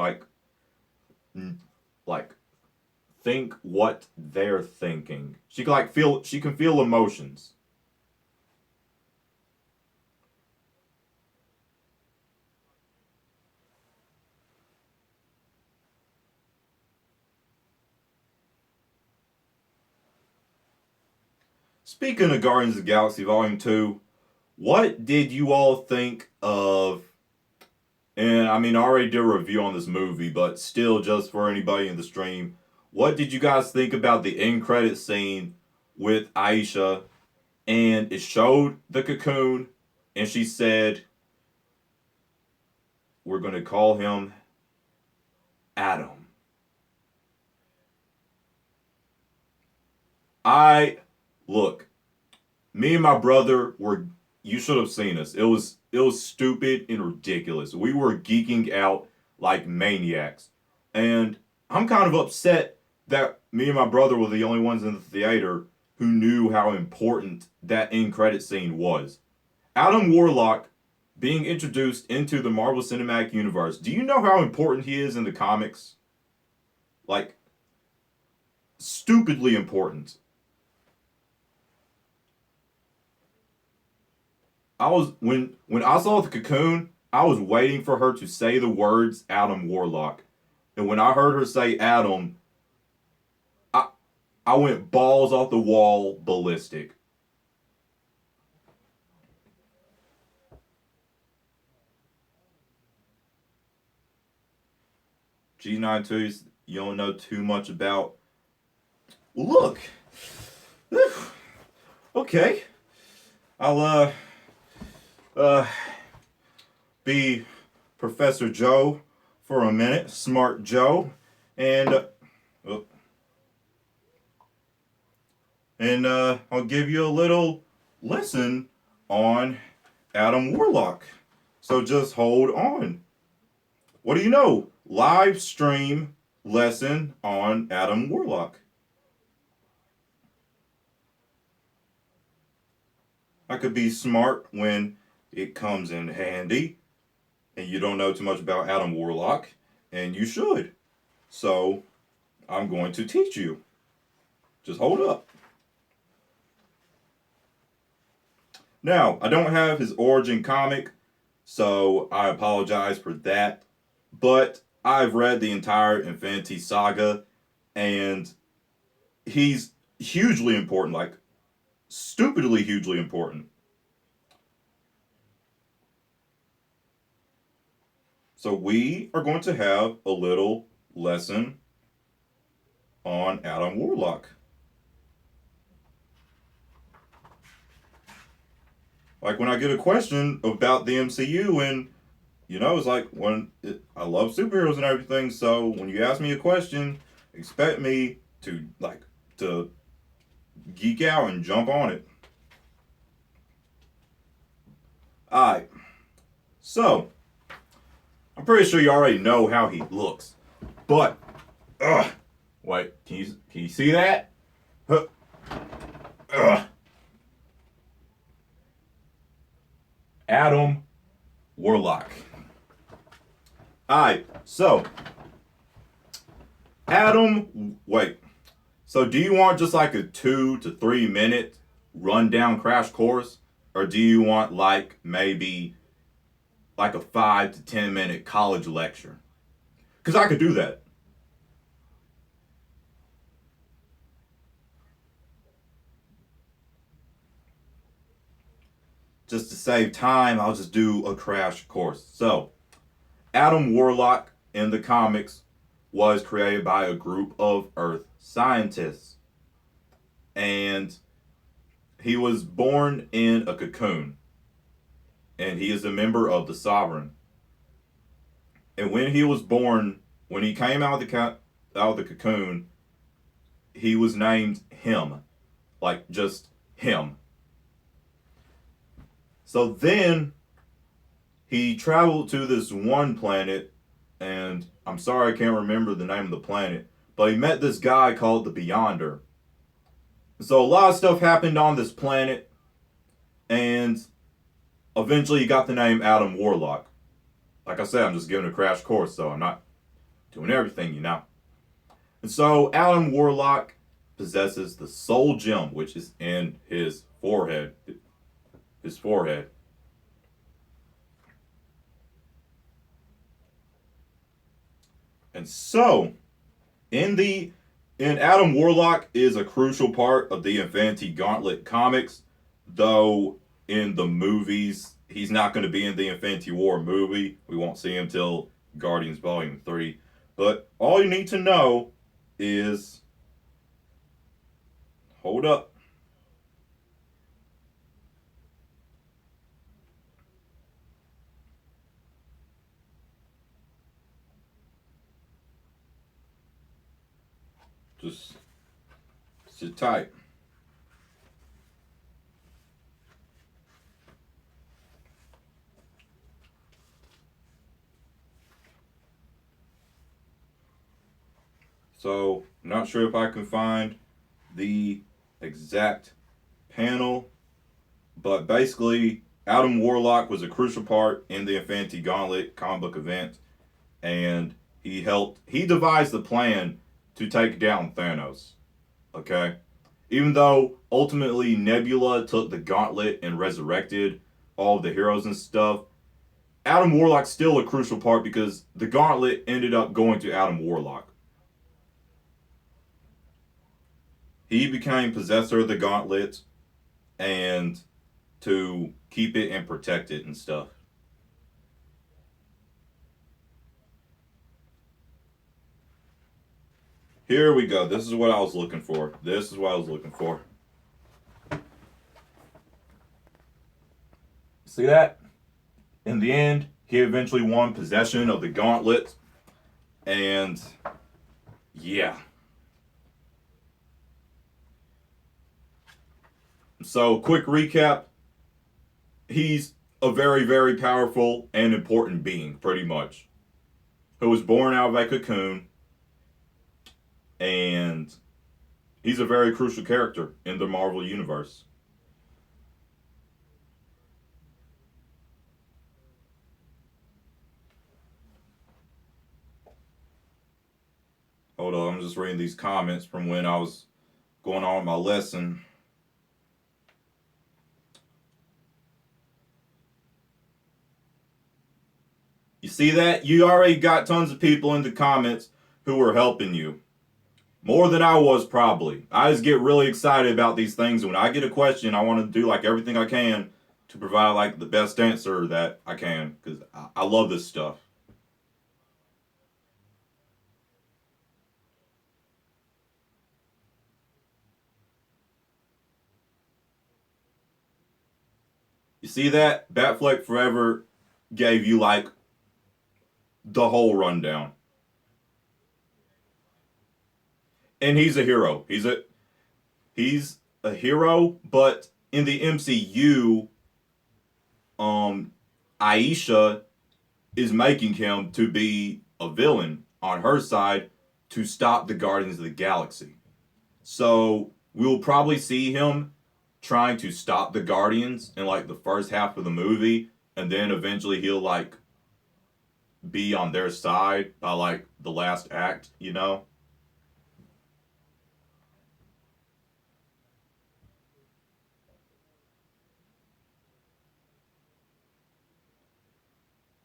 like think what they're thinking. She can feel emotions. Speaking of Guardians of the Galaxy Volume 2, what did you all think of and I mean I already did a review on this movie, but still just for anybody in the stream, what did you guys think about the end credit scene with Aisha and it showed the cocoon and she said we're gonna call him Adam. I look, me and my brother were you should have seen us. It was stupid and ridiculous. We were geeking out like maniacs. And I'm kind of upset that me and my brother were the only ones in the theater who knew how important that end credit scene was. Adam Warlock being introduced into the Marvel Cinematic Universe. Do you know how important he is in the comics? Like stupidly important. I was when I saw the cocoon, I was waiting for her to say the words Adam Warlock. And when I heard her say Adam, I I went balls off the wall ballistic. G92s you don't know too much about. Well, look. Okay. I'll uh be Professor Joe for a minute, Smart Joe, and oh, I'll give you a little lesson on Adam Warlock. So just hold on. What do you know? Live stream lesson on Adam Warlock. I could be smart when it comes in handy, and you don't know too much about Adam Warlock, and you should. So I'm going to teach you. Just hold up. Now, I don't have his origin comic, so I apologize for that. But I've read the entire Infinity Saga, and he's hugely important, like stupidly hugely important. So we are going to have a little lesson on Adam Warlock. Like when I get a question about the MCU, and it's like I love superheroes and everything. So when you ask me a question, expect me to geek out and jump on it. All right. So I'm pretty sure you already know how he looks, but wait, can you see that? Huh. Adam Warlock. Alright, so wait. So do you want just like a 2 to 3 minute rundown crash course? Or do you want like maybe like a 5 to 10 minute college lecture? Because I could do that. Just to save time, I'll just do a crash course. So, Adam Warlock in the comics was created by a group of Earth scientists. And he was born in a cocoon. And he is a member of the Sovereign. And when he was born, when he came out of the cocoon, he was named him. Like just him. So then he traveled to this one planet, and I'm sorry I can't remember the name of the planet, but he met this guy called the Beyonder. So a lot of stuff happened on this planet, and eventually he got the name Adam Warlock. Like I said, I'm just giving a crash course, so I'm not doing everything, And so Adam Warlock possesses the soul gem, which is in his forehead. His forehead. And so, in Adam Warlock is a crucial part of the Infinity Gauntlet comics, though in the movies he's not going to be in the Infinity War movie. We won't see him till Guardians Volume 3. But all you need to know is hold up. Just sit tight. So, not sure if I can find the exact panel, but basically, Adam Warlock was a crucial part in the Infinity Gauntlet comic book event, and he devised the plan to take down Thanos. Okay? Even though ultimately Nebula took the gauntlet and resurrected all of the heroes and stuff, Adam Warlock's still a crucial part because the gauntlet ended up going to Adam Warlock. He became possessor of the gauntlet and to keep it and protect it and stuff. Here we go. This is what I was looking for. This is what I was looking for. See that? In the end, he eventually won possession of the gauntlet. And yeah. So, quick recap. He's a very, very powerful and important being, pretty much, who was born out of a cocoon. And he's a very crucial character in the Marvel Universe. Hold on, I'm just reading these comments from when I was going on with my lesson. see that? You already got tons of people in the comments who are helping you. More than I was, probably. I just get really excited about these things. When I get a question, I want to do like everything I can to provide like the best answer that I can, because I love this stuff. You see that? Batfleck Forever gave you like the whole rundown. And he's a hero. He's a hero, but in the MCU, um Aisha is making him to be a villain on her side to stop the Guardians of the Galaxy. So we'll probably see him trying to stop the Guardians in like the first half of the movie, and then eventually he'll like be on their side by like the last act, you know?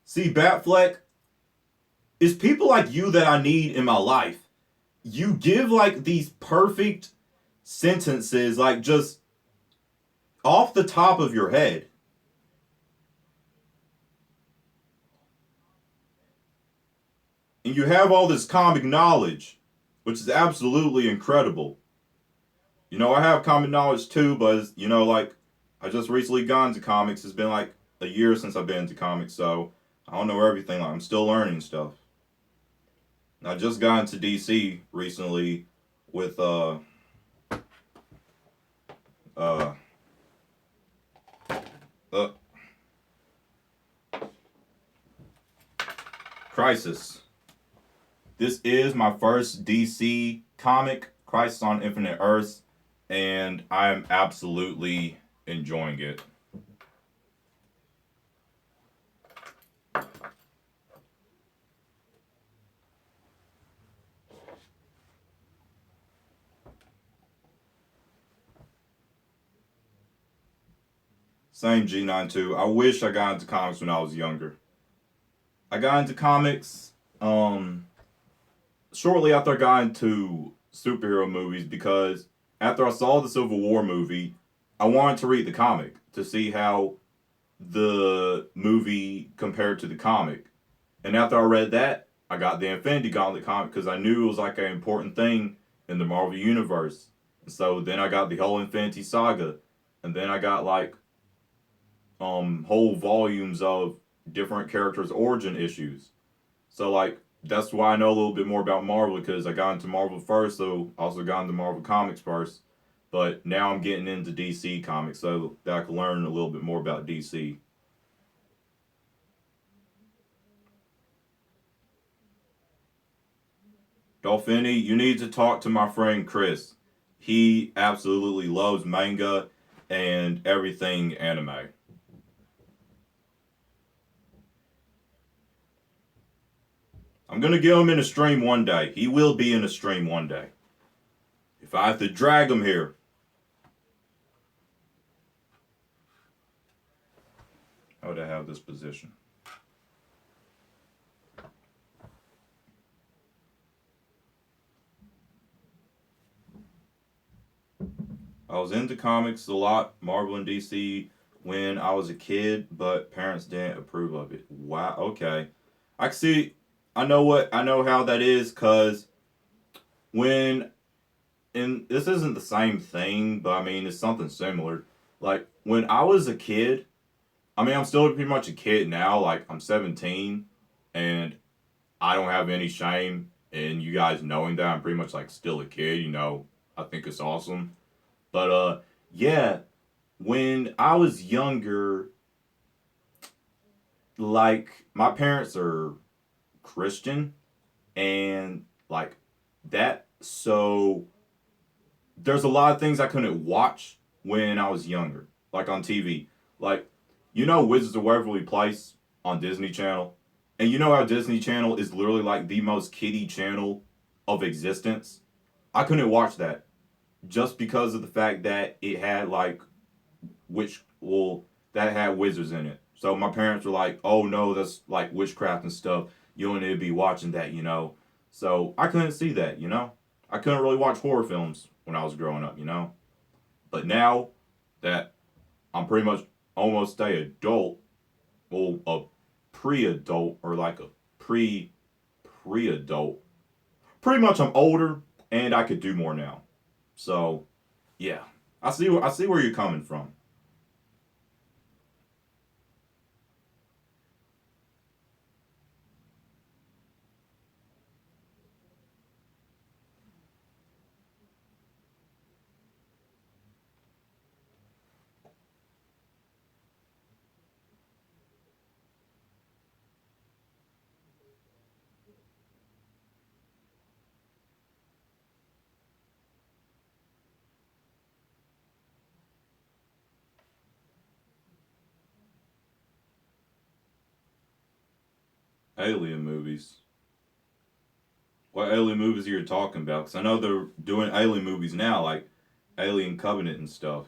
See, Batfleck, it's people like you that I need in my life. You give like these perfect sentences, like just off the top of your head. And you have all this comic knowledge, which is absolutely incredible. I have comic knowledge too, but like I just recently got into comics. It's been like a year since I've been into comics, so I don't know everything. Like I'm still learning stuff. I just got into DC recently with uh uh Crisis. This is my first DC comic, Crisis on Infinite Earths, and I am absolutely enjoying it. Same G92. I wish I got into comics when I was younger. I got into comics shortly after I got into superhero movies because after I saw the Civil War movie, I wanted to read the comic to see how the movie compared to the comic. And after I read that, I got the Infinity Gauntlet comic because I knew it was like an important thing in the Marvel Universe. And so then I got the whole Infinity Saga. And then I got like whole volumes of different characters' origin issues. So like that's why I know a little bit more about Marvel because I got into Marvel first, so I also got into Marvel comics first. But now I'm getting into DC comics so that I can learn a little bit more about DC. Dolphini, you need to talk to my friend Chris. He absolutely loves manga and everything anime. I'm gonna get him in a stream one day. He will be in a stream one day. If I have to drag him here. How would I have this position? I was into comics a lot, Marvel and DC, when I was a kid, but parents didn't approve of it. Wow, okay. I can see, I know how that is, because when, and this isn't the same thing, but I mean, it's something similar. Like, when I was a kid, I mean, I'm still pretty much a kid now, like, I'm 17, and I don't have any shame in you guys knowing that I'm pretty much, like, still a kid, I think it's awesome. But yeah, when I was younger, like my parents are Christian and like that, so there's a lot of things I couldn't watch when I was younger, like on TV. Like Wizards of Waverly Place on Disney Channel, and you know how Disney Channel is literally like the most kiddie channel of existence. I couldn't watch that just because of the fact that it had like which well that had wizards in it. So my parents were like, "Oh no, that's like witchcraft and stuff. You don't need to be watching that." So I couldn't see that. I couldn't really watch horror films when I was growing up. But now that I'm pretty much almost a adult, well, a pre-adult or like a pre-adult. Pretty much, I'm older and I could do more now. So yeah, I see where you're coming from. Alien movies. What alien movies are you talking about? Because I know they're doing alien movies now, like Alien Covenant and stuff.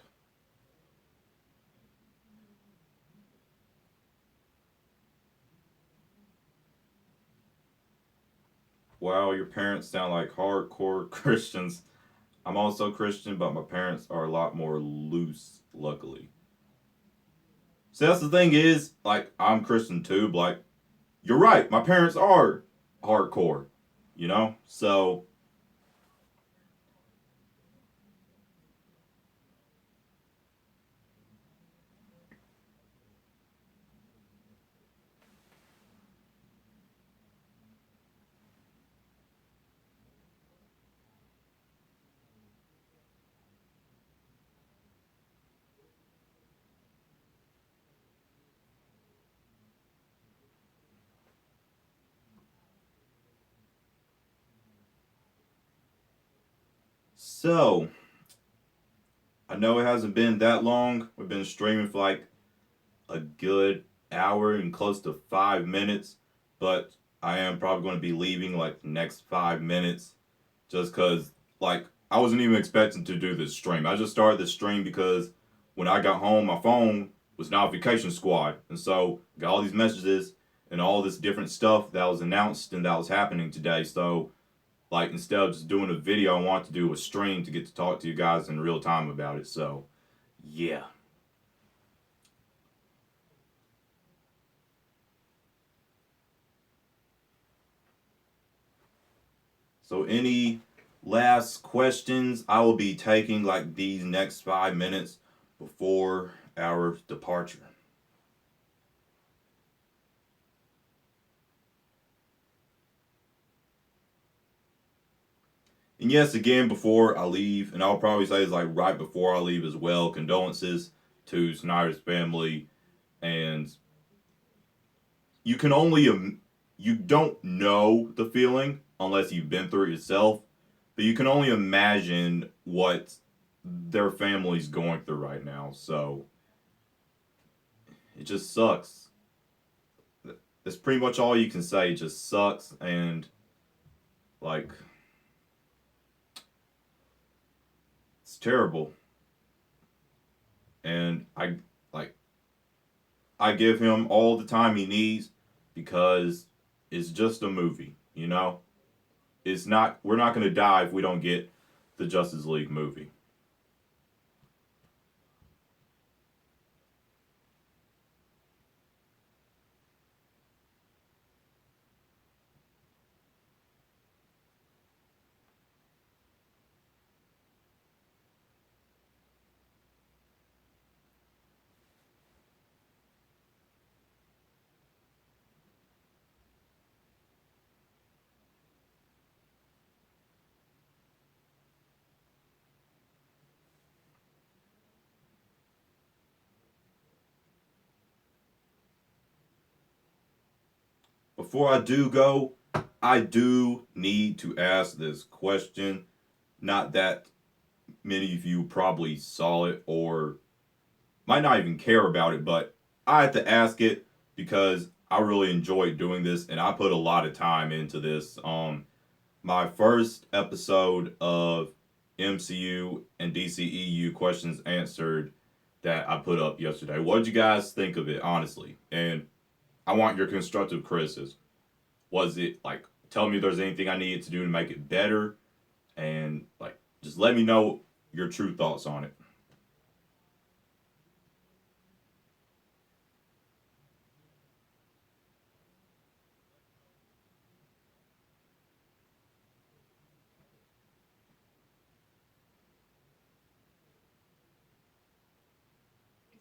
Wow, your parents sound like hardcore Christians. I'm also Christian, but my parents are a lot more loose, luckily. See, that's the thing is, like, I'm Christian too, but, like, you're right, my parents are hardcore. So, so, I know it hasn't been that long. We've been streaming for like a good hour and close to 5 minutes, but I am probably going to be leaving like the next 5 minutes just because, like, I wasn't even expecting to do this stream. I just started this stream because when I got home, my phone was notification squad. And so, got all these messages and all this different stuff that was announced and that was happening today. So, like, instead of just doing a video, I want to do a stream to get to talk to you guys in real time about it. So, yeah. So, any last questions? I will be taking like these next 5 minutes before our departure. And yes, again, before I leave, and I'll probably say it's like right before I leave as well, condolences to Snyder's family. And you can only, you don't know the feeling unless you've been through it yourself, but you can only imagine what their family's going through right now. So it just sucks. That's pretty much all you can say. It just sucks. And like, it's terrible. And like I give him all the time he needs because it's just a movie. It's not we're not going to die if we don't get the Justice League movie. Before I do go, I do need to ask this question. Not that many of you probably saw it or might not even care about it, but I had to ask it because I really enjoyed doing this and I put a lot of time into this. My first episode of MCU and DCEU questions answered that I put up yesterday. What did you guys think of it, honestly? And I want your constructive criticism. Was it like, tell me if there's anything I needed to do to make it better, and like, just let me know your true thoughts on it.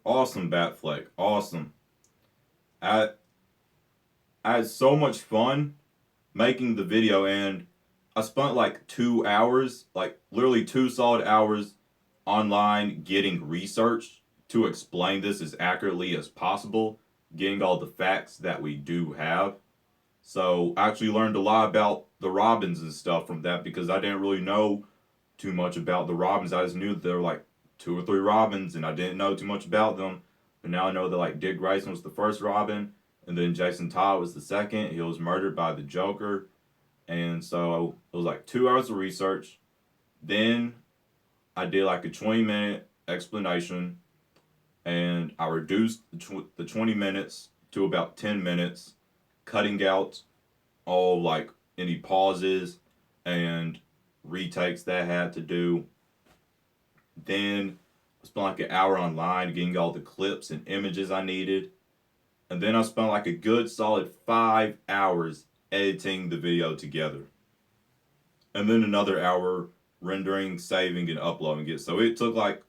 Awesome, Batfleck. Awesome. I I had so much fun making the video, and I spent like 2 hours, like literally 2 solid hours online getting research to explain this as accurately as possible, getting all the facts that we do have. So I actually learned a lot about the Robins and stuff from that because I didn't really know too much about the Robins. I just knew that there were like two or three Robins, and I didn't know too much about them. But now I know that like Dick Grayson was the first Robin, and then Jason Todd was the second. He was murdered by the Joker, and so it was like 2 hours of research. Then I did like a 20-minute explanation, and I reduced the 20 minutes to about 10 minutes, cutting out all like any pauses and retakes that I had to do. Then I spent like an hour online getting all the clips and images I needed. And then I spent like a good solid 5 hours editing the video together. And then another hour rendering, saving, and uploading it. So it took like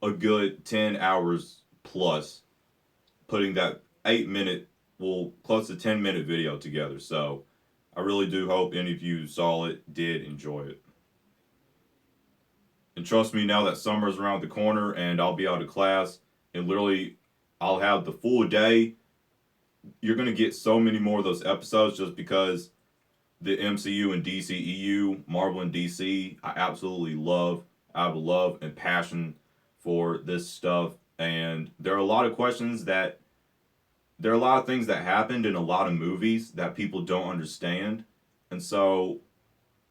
a good 10 hours plus putting that 8 minute, well, close to 10-minute video together. So I really do hope any of you saw it, did enjoy it. And trust me, now that summer's around the corner and I'll be out of class, and literally I'll have the full day, you're going to get so many more of those episodes just because the MCU and DCEU, Marvel and DC, I absolutely love. I have a love and passion for this stuff. And there are a lot of questions that, there are a lot of things that happened in a lot of movies that people don't understand. And so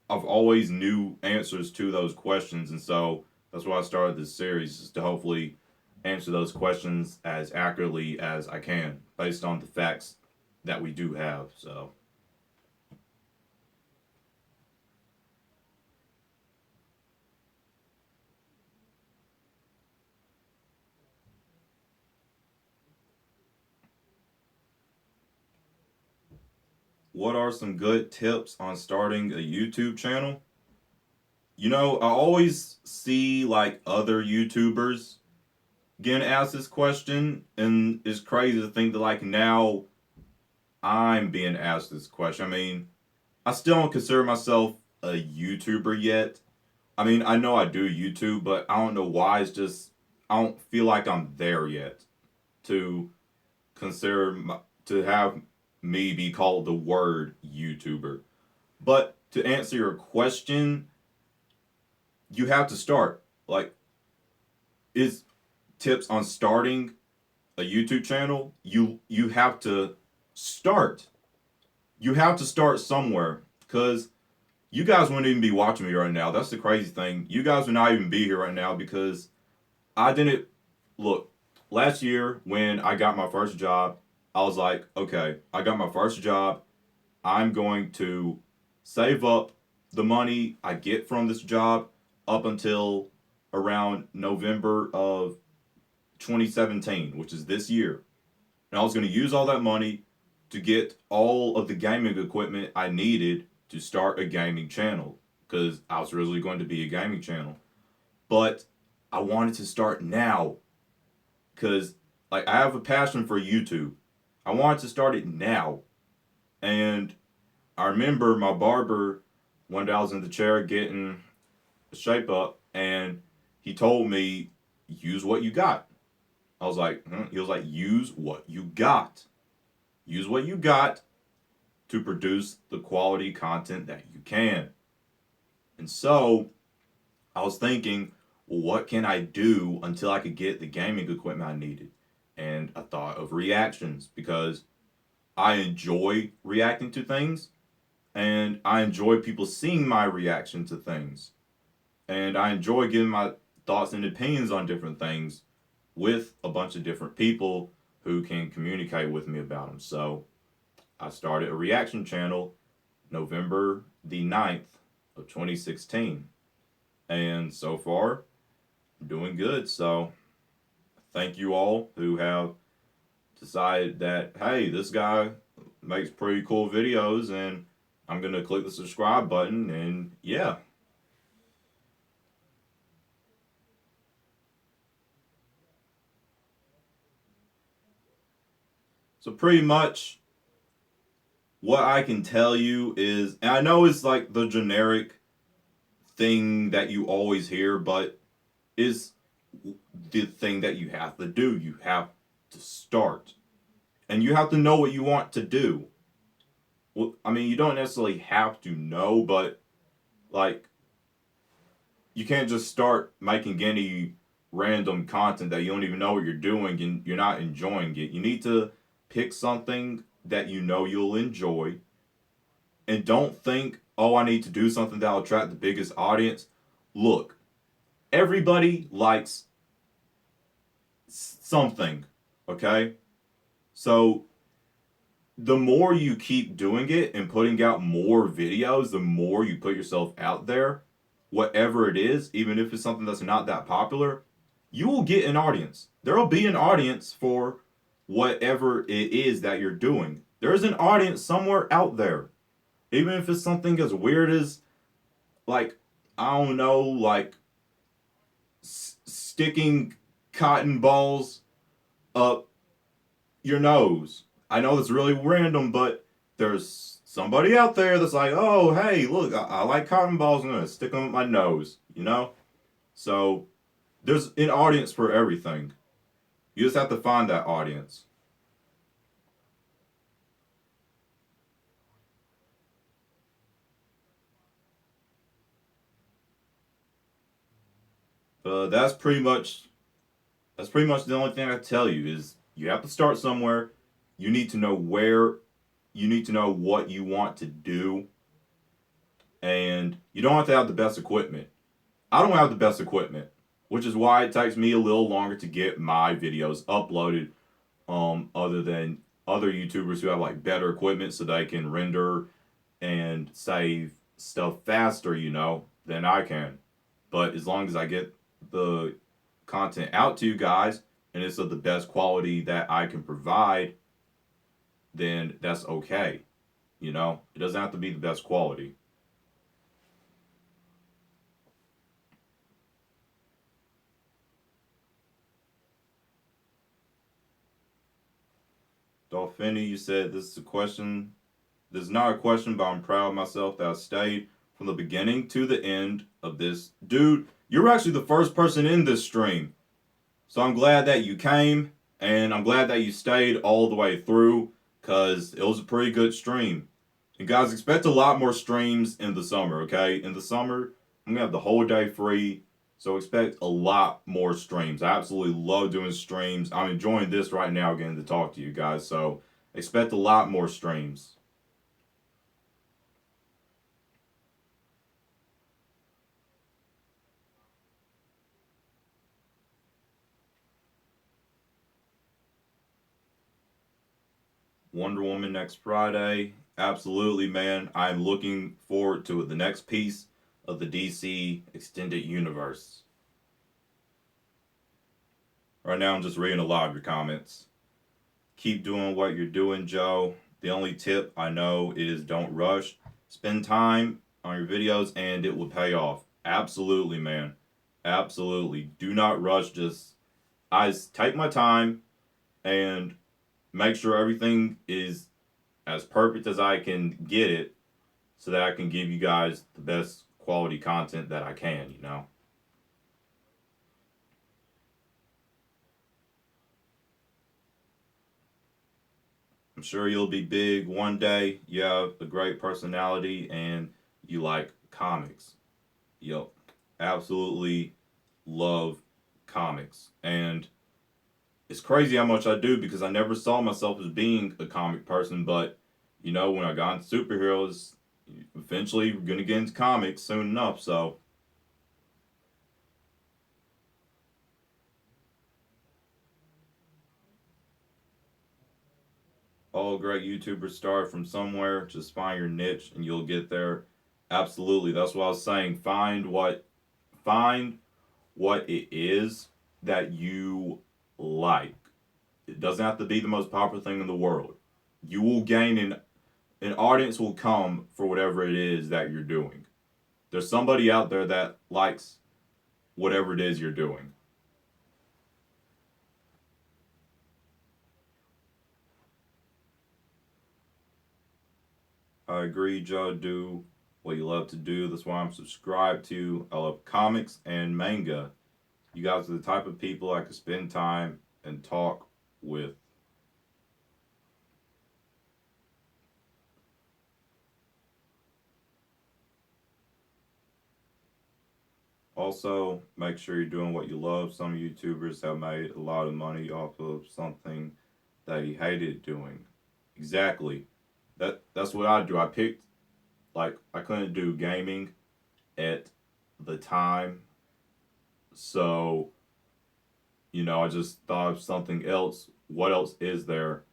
I've always knew answers to those questions. And so that's why I started this series, is to hopefully answer those questions as accurately as I can based on the facts that we do have. So what are some good tips on starting a YouTube channel? You know, I always see like other YouTubers getting asked this question, and it's crazy to think that like now I'm being asked this question. I mean, I still don't consider myself a YouTuber yet. I mean, I know I do YouTube, but I don't know why. It's just I don't feel like I'm there yet to consider to have me be called the word YouTuber. But to answer your question, you have to start. Like, is tips on starting a YouTube channel? You have to start. You have to start somewhere, because you guys wouldn't even be watching me right now. That's the crazy thing. You guys would not even be here right now because I didn't look. Last year when I got my first job, I was like, okay, I got my first job. I'm going to save up the money I get from this job up until around November of 2017, which is this year. And I was going to use all that money to get all of the gaming equipment I needed to start a gaming channel, because I was originally going to be a gaming channel. But I wanted to start now because like I have a passion for YouTube. I wanted to start it now. And I remember my barber, one day I was in the chair getting a shape up, and he told me, use what you got. I was like, He was like, use what you got. Use what you got to produce the quality content that you can. And so I was thinking, well, what can I do until I could get the gaming equipment I needed? And I thought of reactions, because I enjoy reacting to things, and I enjoy people seeing my reaction to things, and I enjoy giving my thoughts and opinions on different things. with a bunch of different people who can communicate with me about them. So I started a reaction channel November the 9th of 2016. And so far, I'm doing good. So thank you all who have decided that, hey, this guy makes pretty cool videos and I'm going to click the subscribe button and yeah. So pretty much what I can tell you is, and I know it's like the generic thing that you always hear, but is the thing that you have to do. You have to start. And you have to know what you want to do. Well, I mean, you don't necessarily have to know, but like, you can't just start making any random content that you don't even know what you're doing and you're not enjoying it. You need to pick something that you know you'll enjoy and don't think, oh, I need to do something that'll attract the biggest audience. Look, everybody likes something, okay? So the more you keep doing it and putting out more videos, the more you put yourself out there, whatever it is, even if it's something that's not that popular, you will get an audience. There will be an audience for whatever it is that you're doing. There's an audience somewhere out there. Even if it's something as weird as, like, I don't know, like sticking cotton balls up your nose. I know that's really random, but there's somebody out there that's like, oh, hey, look, I like cotton balls. I'm going to stick them up my nose, you know? So there's an audience for everything. You just have to find that audience. That's pretty much the only thing I tell you is you have to start somewhere. You need to know where, you need to know what you want to do, and you don't have to have the best equipment. I don't have the best equipment, which is why it takes me a little longer to get my videos uploaded. Other than other YouTubers who have like better equipment so they can render and save stuff faster, than I can. But as long as I get the content out to you guys and it's of the best quality that I can provide, then that's okay. It doesn't have to be the best quality. Dolphini, you said this is a question. This is not a question, but I'm proud of myself that I stayed from the beginning to the end of this. Dude, you're actually the first person in this stream. So I'm glad that you came, and I'm glad that you stayed all the way through, because it was a pretty good stream. And guys, expect a lot more streams in the summer, okay? In the summer, I'm going to have the whole day free, so expect a lot more streams. I absolutely love doing streams. I'm enjoying this right now, getting to talk to you guys, so expect a lot more streams. Wonder Woman next Friday. Absolutely, man. I'm looking forward to it. The next piece of the DC Extended Universe. Right now, I'm just reading a lot of your comments. Keep doing what you're doing, Joe. The only tip I know is don't rush. Spend time on your videos and it will pay off. Absolutely, man. Absolutely. Do not rush. Just, I take my time and make sure everything is as perfect as I can get it so that I can give you guys the best quality content that I can. I'm sure you'll be big one day. You have a great personality and you like comics. Yep. Absolutely love comics. And it's crazy how much I do because I never saw myself as being a comic person, but when I got into superheroes, eventually we're gonna get into comics soon enough, so all great YouTubers start from somewhere. Just find your niche and you'll get there. Absolutely. That's what I was saying. Find what it is that you like. It doesn't have to be the most popular thing in the world. You will gain an audience will come for whatever it is that you're doing. There's somebody out there that likes whatever it is you're doing. I agree, Joe. Do what you love to do. That's why I'm subscribed to. I love comics and manga. You guys are the type of people I could spend time and talk with. Also, make sure you're doing what you love. Some YouTubers have made a lot of money off of something that he hated doing. Exactly. That's what I do. I picked like I couldn't do gaming at the time, so I just thought of something else. What else is there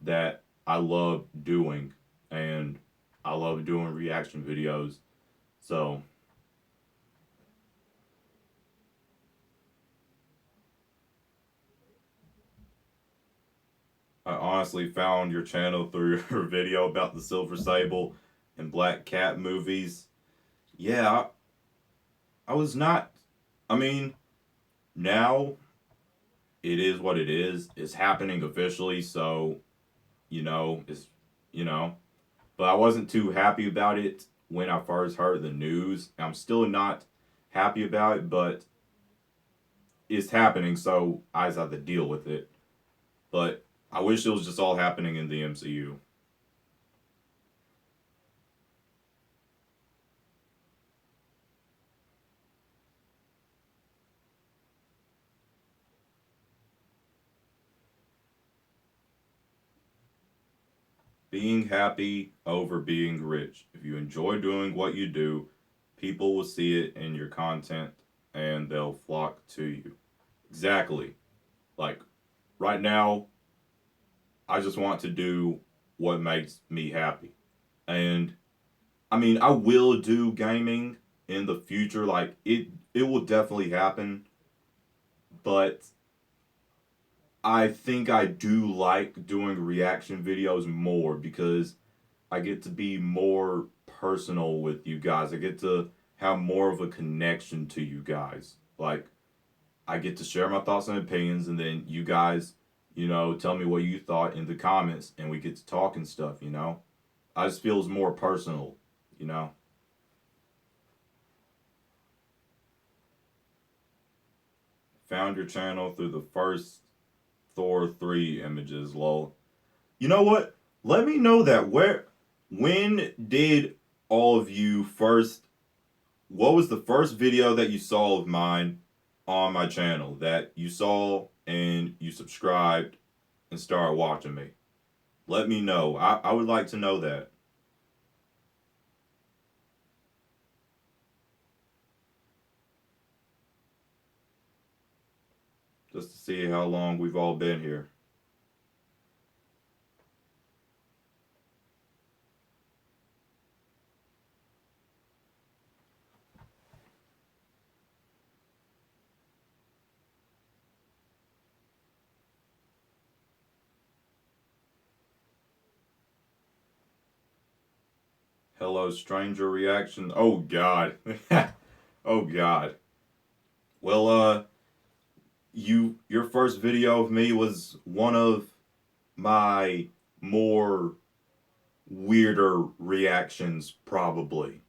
that I love doing? And I love doing reaction videos. So I honestly found your channel through your video about the Silver Sable and Black Cat movies. Yeah, I was not. I mean, now it is what it is. It's happening officially, so it's you know. But I wasn't too happy about it when I first heard the news. I'm still not happy about it, but it's happening, so I just have to deal with it. But I wish it was just all happening in the MCU. Being happy over being rich. If you enjoy doing what you do, people will see it in your content and they'll flock to you. Exactly. Like right now, I just want to do what makes me happy. And I mean, I will do gaming in the future. Like it will definitely happen, but I think I do like doing reaction videos more because I get to be more personal with you guys. I get to have more of a connection to you guys. Like I get to share my thoughts and opinions, and then you guys, tell me what you thought in the comments, and we get to talk and stuff. I just feels more personal, you know. Found your channel through the first Thor 3 images, lol. You know what? Let me know that. When did all of you first, what was the first video that you saw of mine on my channel that you saw and you subscribed and started watching me? Let me know. I would like to know that. Just to see how long we've all been here. Hello, stranger reaction. Oh, God. Oh, God. Well, your first video of me was one of my more weirder reactions, probably.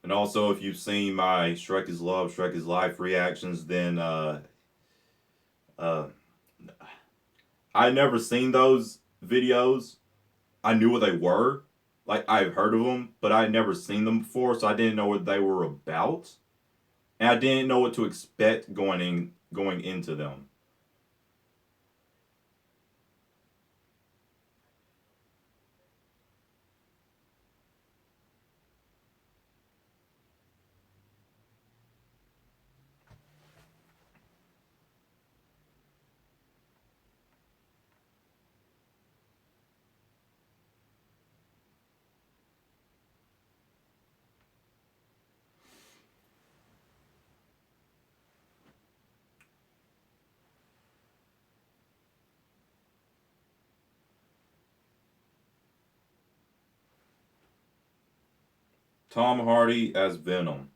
And also, if you've seen my Shrek is Love, Shrek is Life reactions, then uh, I never seen those videos. I knew what they were, like I've heard of them, but I had never seen them before, so I didn't know what they were about, and I didn't know what to expect going into them. Tom Hardy as Venom.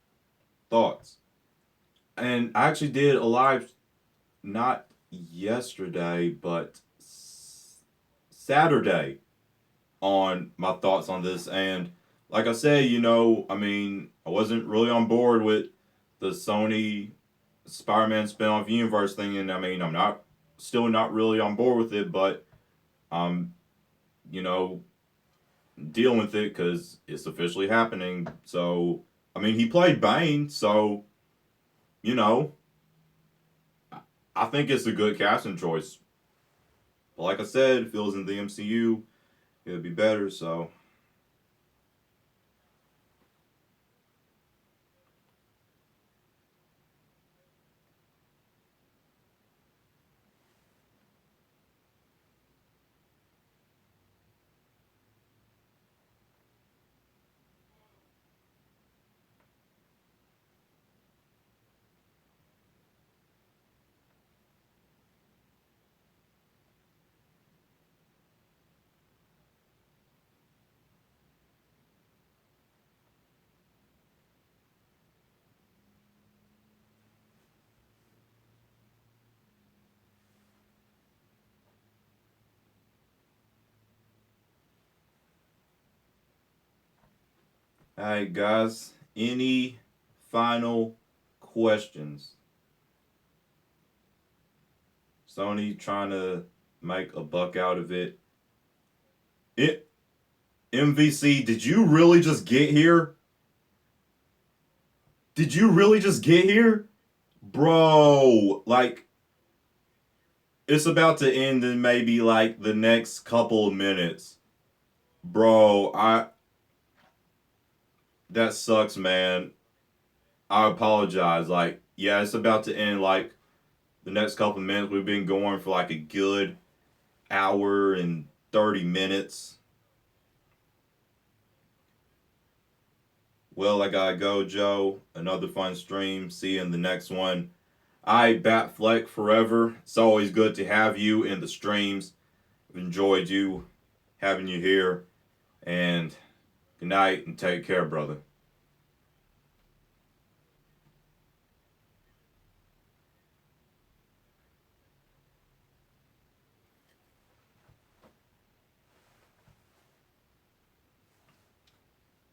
Thoughts? And I actually did a live, not yesterday, but Saturday, on my thoughts on this. And like I said, I mean, I wasn't really on board with the Sony Spider-Man spin-off universe thing, and I mean, I'm not still not really on board with it, but I'm, you know, dealing with it because it's officially happening. So, I mean, he played Bane, so you know, I think it's a good casting choice. But like I said, if it was in the MCU, it would be better. So, alright, guys, any final questions? Sony trying to make a buck out of it. It MVC, did you really just get here? Did you really just get here? Bro, like it's about to end in maybe like the next couple of minutes. Bro, I that sucks, man. I apologize. Like, yeah, it's about to end like the next couple of minutes. We've been going for like a good hour and 30 minutes. Well, I gotta go, Joe. Another fun stream. See you in the next one. I Batfleck forever. It's always good to have you in the streams. I've enjoyed you having you here. And good night and take care, brother.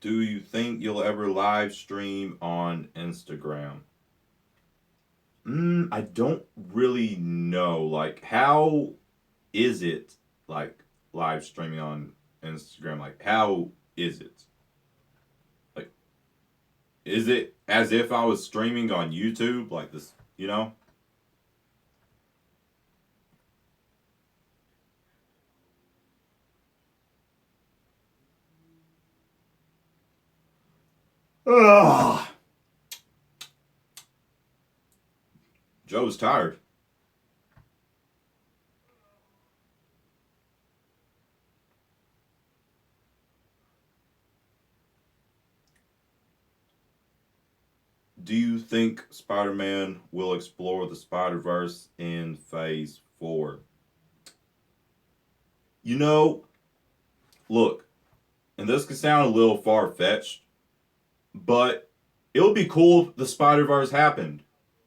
Do you think you'll ever live stream on Instagram? I don't really know. Like, how is it like live streaming on Instagram? Like, how is it? Like, is it as if I was streaming on YouTube? Like this, you know? Ugh. Joe's tired. Do you think Spider Man will explore the Spider Verse in Phase 4? You know, look, and this could sound a little far fetched, but it would be cool if the Spider Verse happened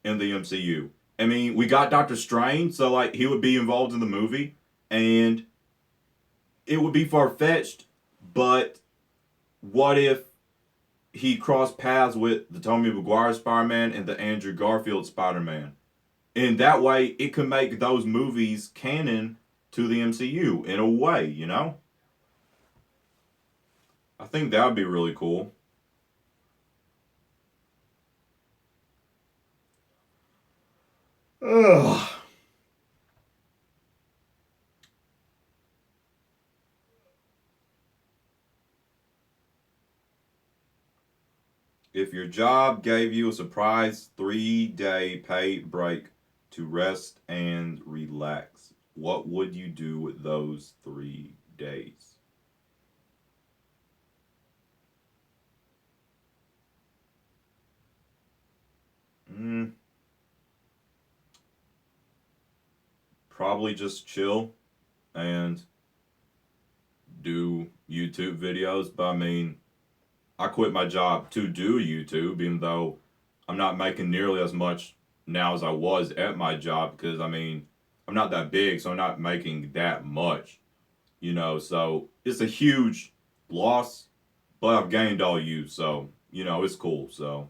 in the MCU. I mean, we got Doctor Strange, so like he would be involved in the movie, and it would be far fetched, but what if he crossed paths with the Tobey Maguire Spider Man and the Andrew Garfield Spider Man? And that way, it could make those movies canon to the MCU in a way, you know? I think that would be really cool. Ugh. If your job gave you a surprise 3-day paid break to rest and relax, what would you do with those 3 days? Mm, probably just chill and do YouTube videos. But I mean, I quit my job to do YouTube, even though I'm not making nearly as much now as I was at my job because I mean I'm not that big, so I'm not making that much, So it's a huge loss, but I've gained all you, so it's cool. So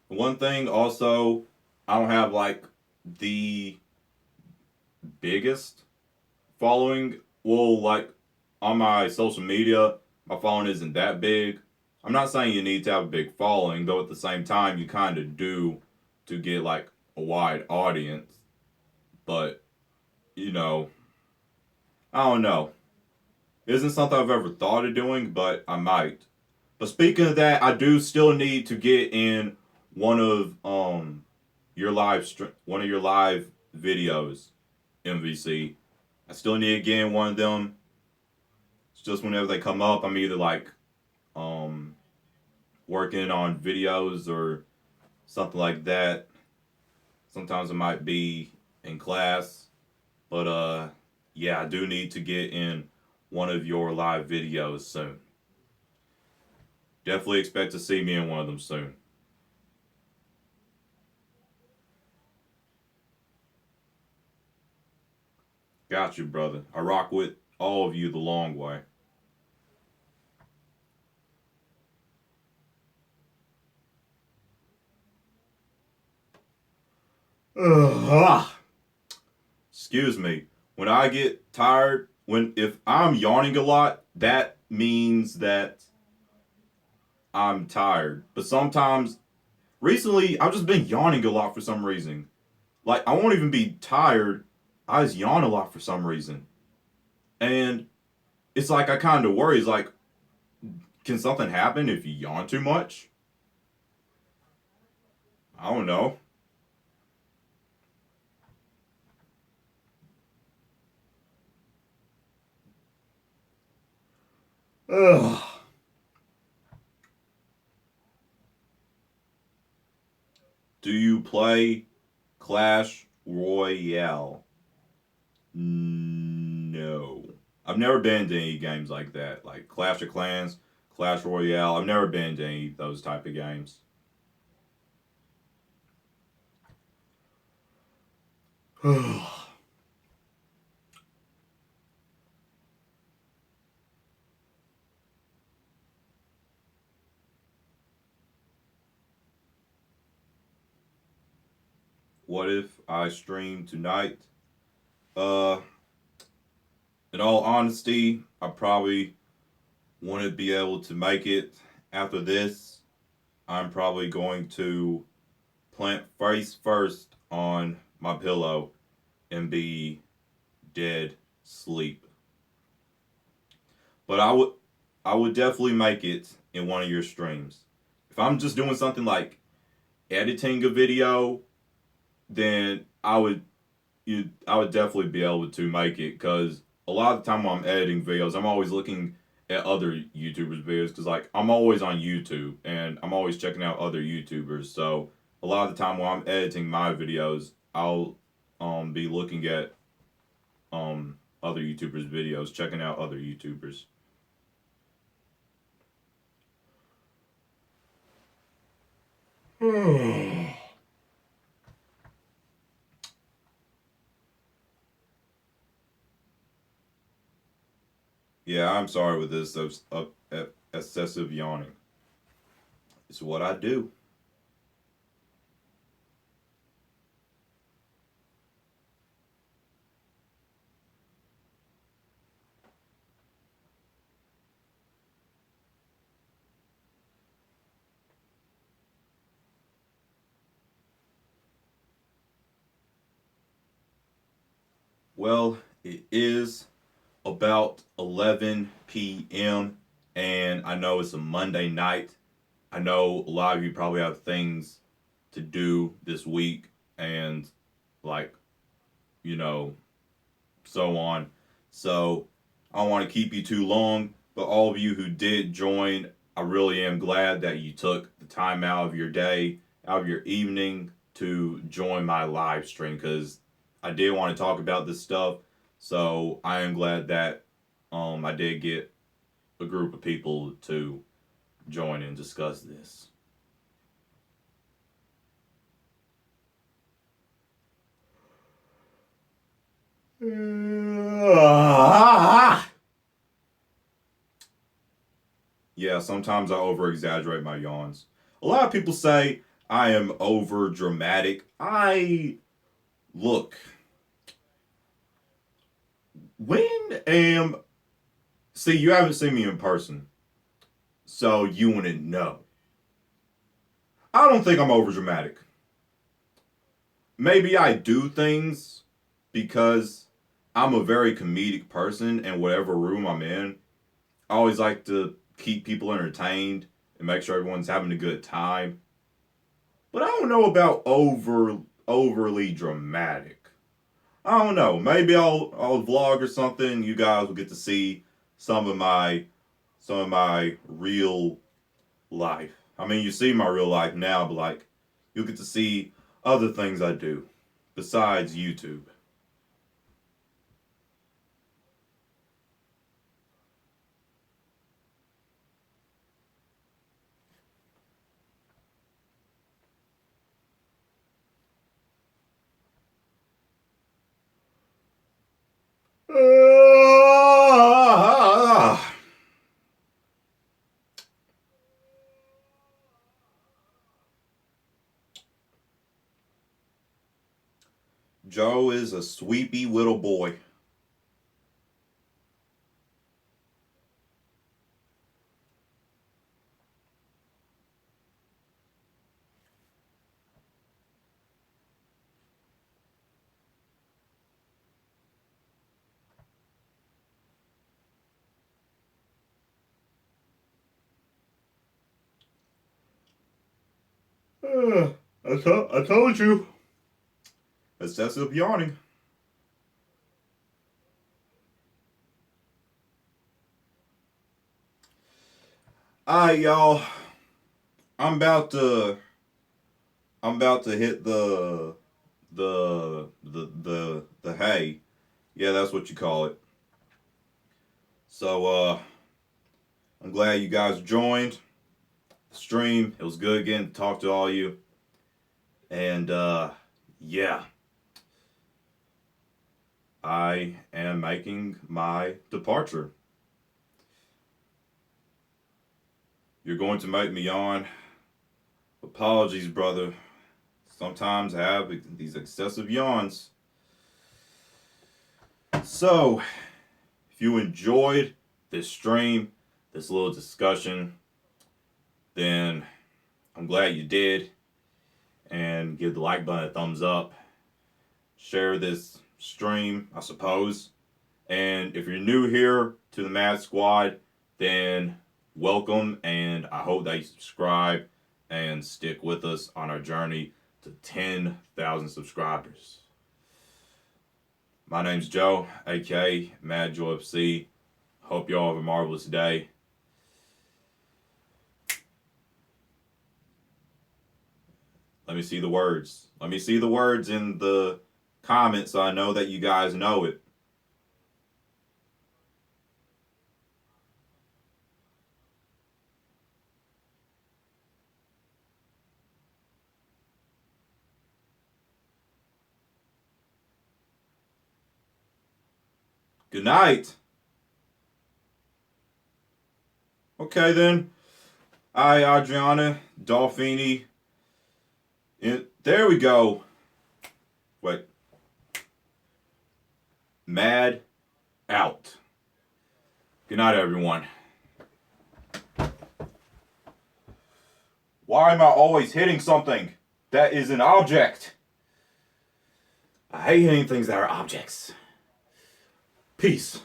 one thing also, I don't have like the biggest following. Well, like on my social media, my following isn't that big. I'm not saying you need to have a big following, though at the same time you kind of do to get like a wide audience. But, you know, I don't know. It isn't something I've ever thought of doing, but I might. But speaking of that, I do still need to get in one of one of your live videos, MVC. I still need to get in one of them. It's just whenever they come up, I'm either like um working on videos or something like that. Sometimes it might be in class, but yeah, I do need to get in one of your live videos soon. Definitely expect to see me in one of them soon. Got you, brother. I rock with all of you the long way. Ugh. Excuse me. When I get tired, if I'm yawning a lot, that means that I'm tired. But sometimes, recently, I've just been yawning a lot for some reason. Like, I won't even be tired. I just yawn a lot for some reason. And it's like I kind of worry. It's like, can something happen if you yawn too much? I don't know. Ugh. Do you play Clash Royale? No. I've never been to any games like that, like Clash of Clans, Clash Royale. I've never been to any of those type of games. What if I stream tonight? Uh, in all honesty, I probably wouldn't be able to make it after this. I'm probably going to plant face first on my pillow and be dead sleep. But I would definitely make it in one of your streams. If I'm just doing something like editing a video, then I would definitely be able to make it because a lot of the time when I'm editing videos, I'm always looking at other YouTubers' videos because like I'm always on YouTube and I'm always checking out other YouTubers. So a lot of the time when I'm editing my videos, I'll be looking at other YouTubers' videos, checking out other YouTubers. Yeah, I'm sorry with this excessive yawning. It's what I do. Well, it is about 11 p.m. and I know it's a Monday night. I know a lot of you probably have things to do this week and, like, you know, so on. So I don't want to keep you too long, but all of you who did join, I really am glad that you took the time out of your day, out of your evening to join my live stream, because I did want to talk about this stuff. So I am glad that I did get a group of people to join and discuss this. Yeah, sometimes I over exaggerate my yawns. A lot of people say I am over dramatic. Look, when am. See, you haven't seen me in person, so you wouldn't know. I don't think I'm over dramatic. Maybe I do things because I'm a very comedic person, and whatever room I'm in, I always like to keep people entertained and make sure everyone's having a good time. But I don't know about overly dramatic. I don't know. Maybe I'll vlog or something. You guys will get to see some of my real life. I mean, you see my real life now, but like you'll get to see other things I do besides YouTube. Joe is a sweepy little boy. I told you. Excessive yawning. Alright, y'all. I'm about to I'm about to hit the hay. Yeah, that's what you call it. So I'm glad you guys joined the stream. It was good getting to talk to all you. And yeah, I am making my departure. You're going to make me yawn. Apologies, brother. Sometimes I have these excessive yawns. So, if you enjoyed this stream, this little discussion, then I'm glad you did. And give the like button a thumbs up. Share this stream, I suppose. And if you're new here to the Mad Squad, then welcome, and I hope that you subscribe and stick with us on our journey to 10,000 subscribers. My name's Joe, aka Mad Joe FC. Hope y'all have a marvelous day. Let me see the words. Let me see the words in the comments so I know that you guys know it. Good night. Okay then. Hi, Adriana, Dolphini. There we go. Wait. Mad out. Good night, everyone. Why am I always hitting something that is an object? I hate hitting things that are objects. Peace.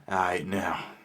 Alright, now.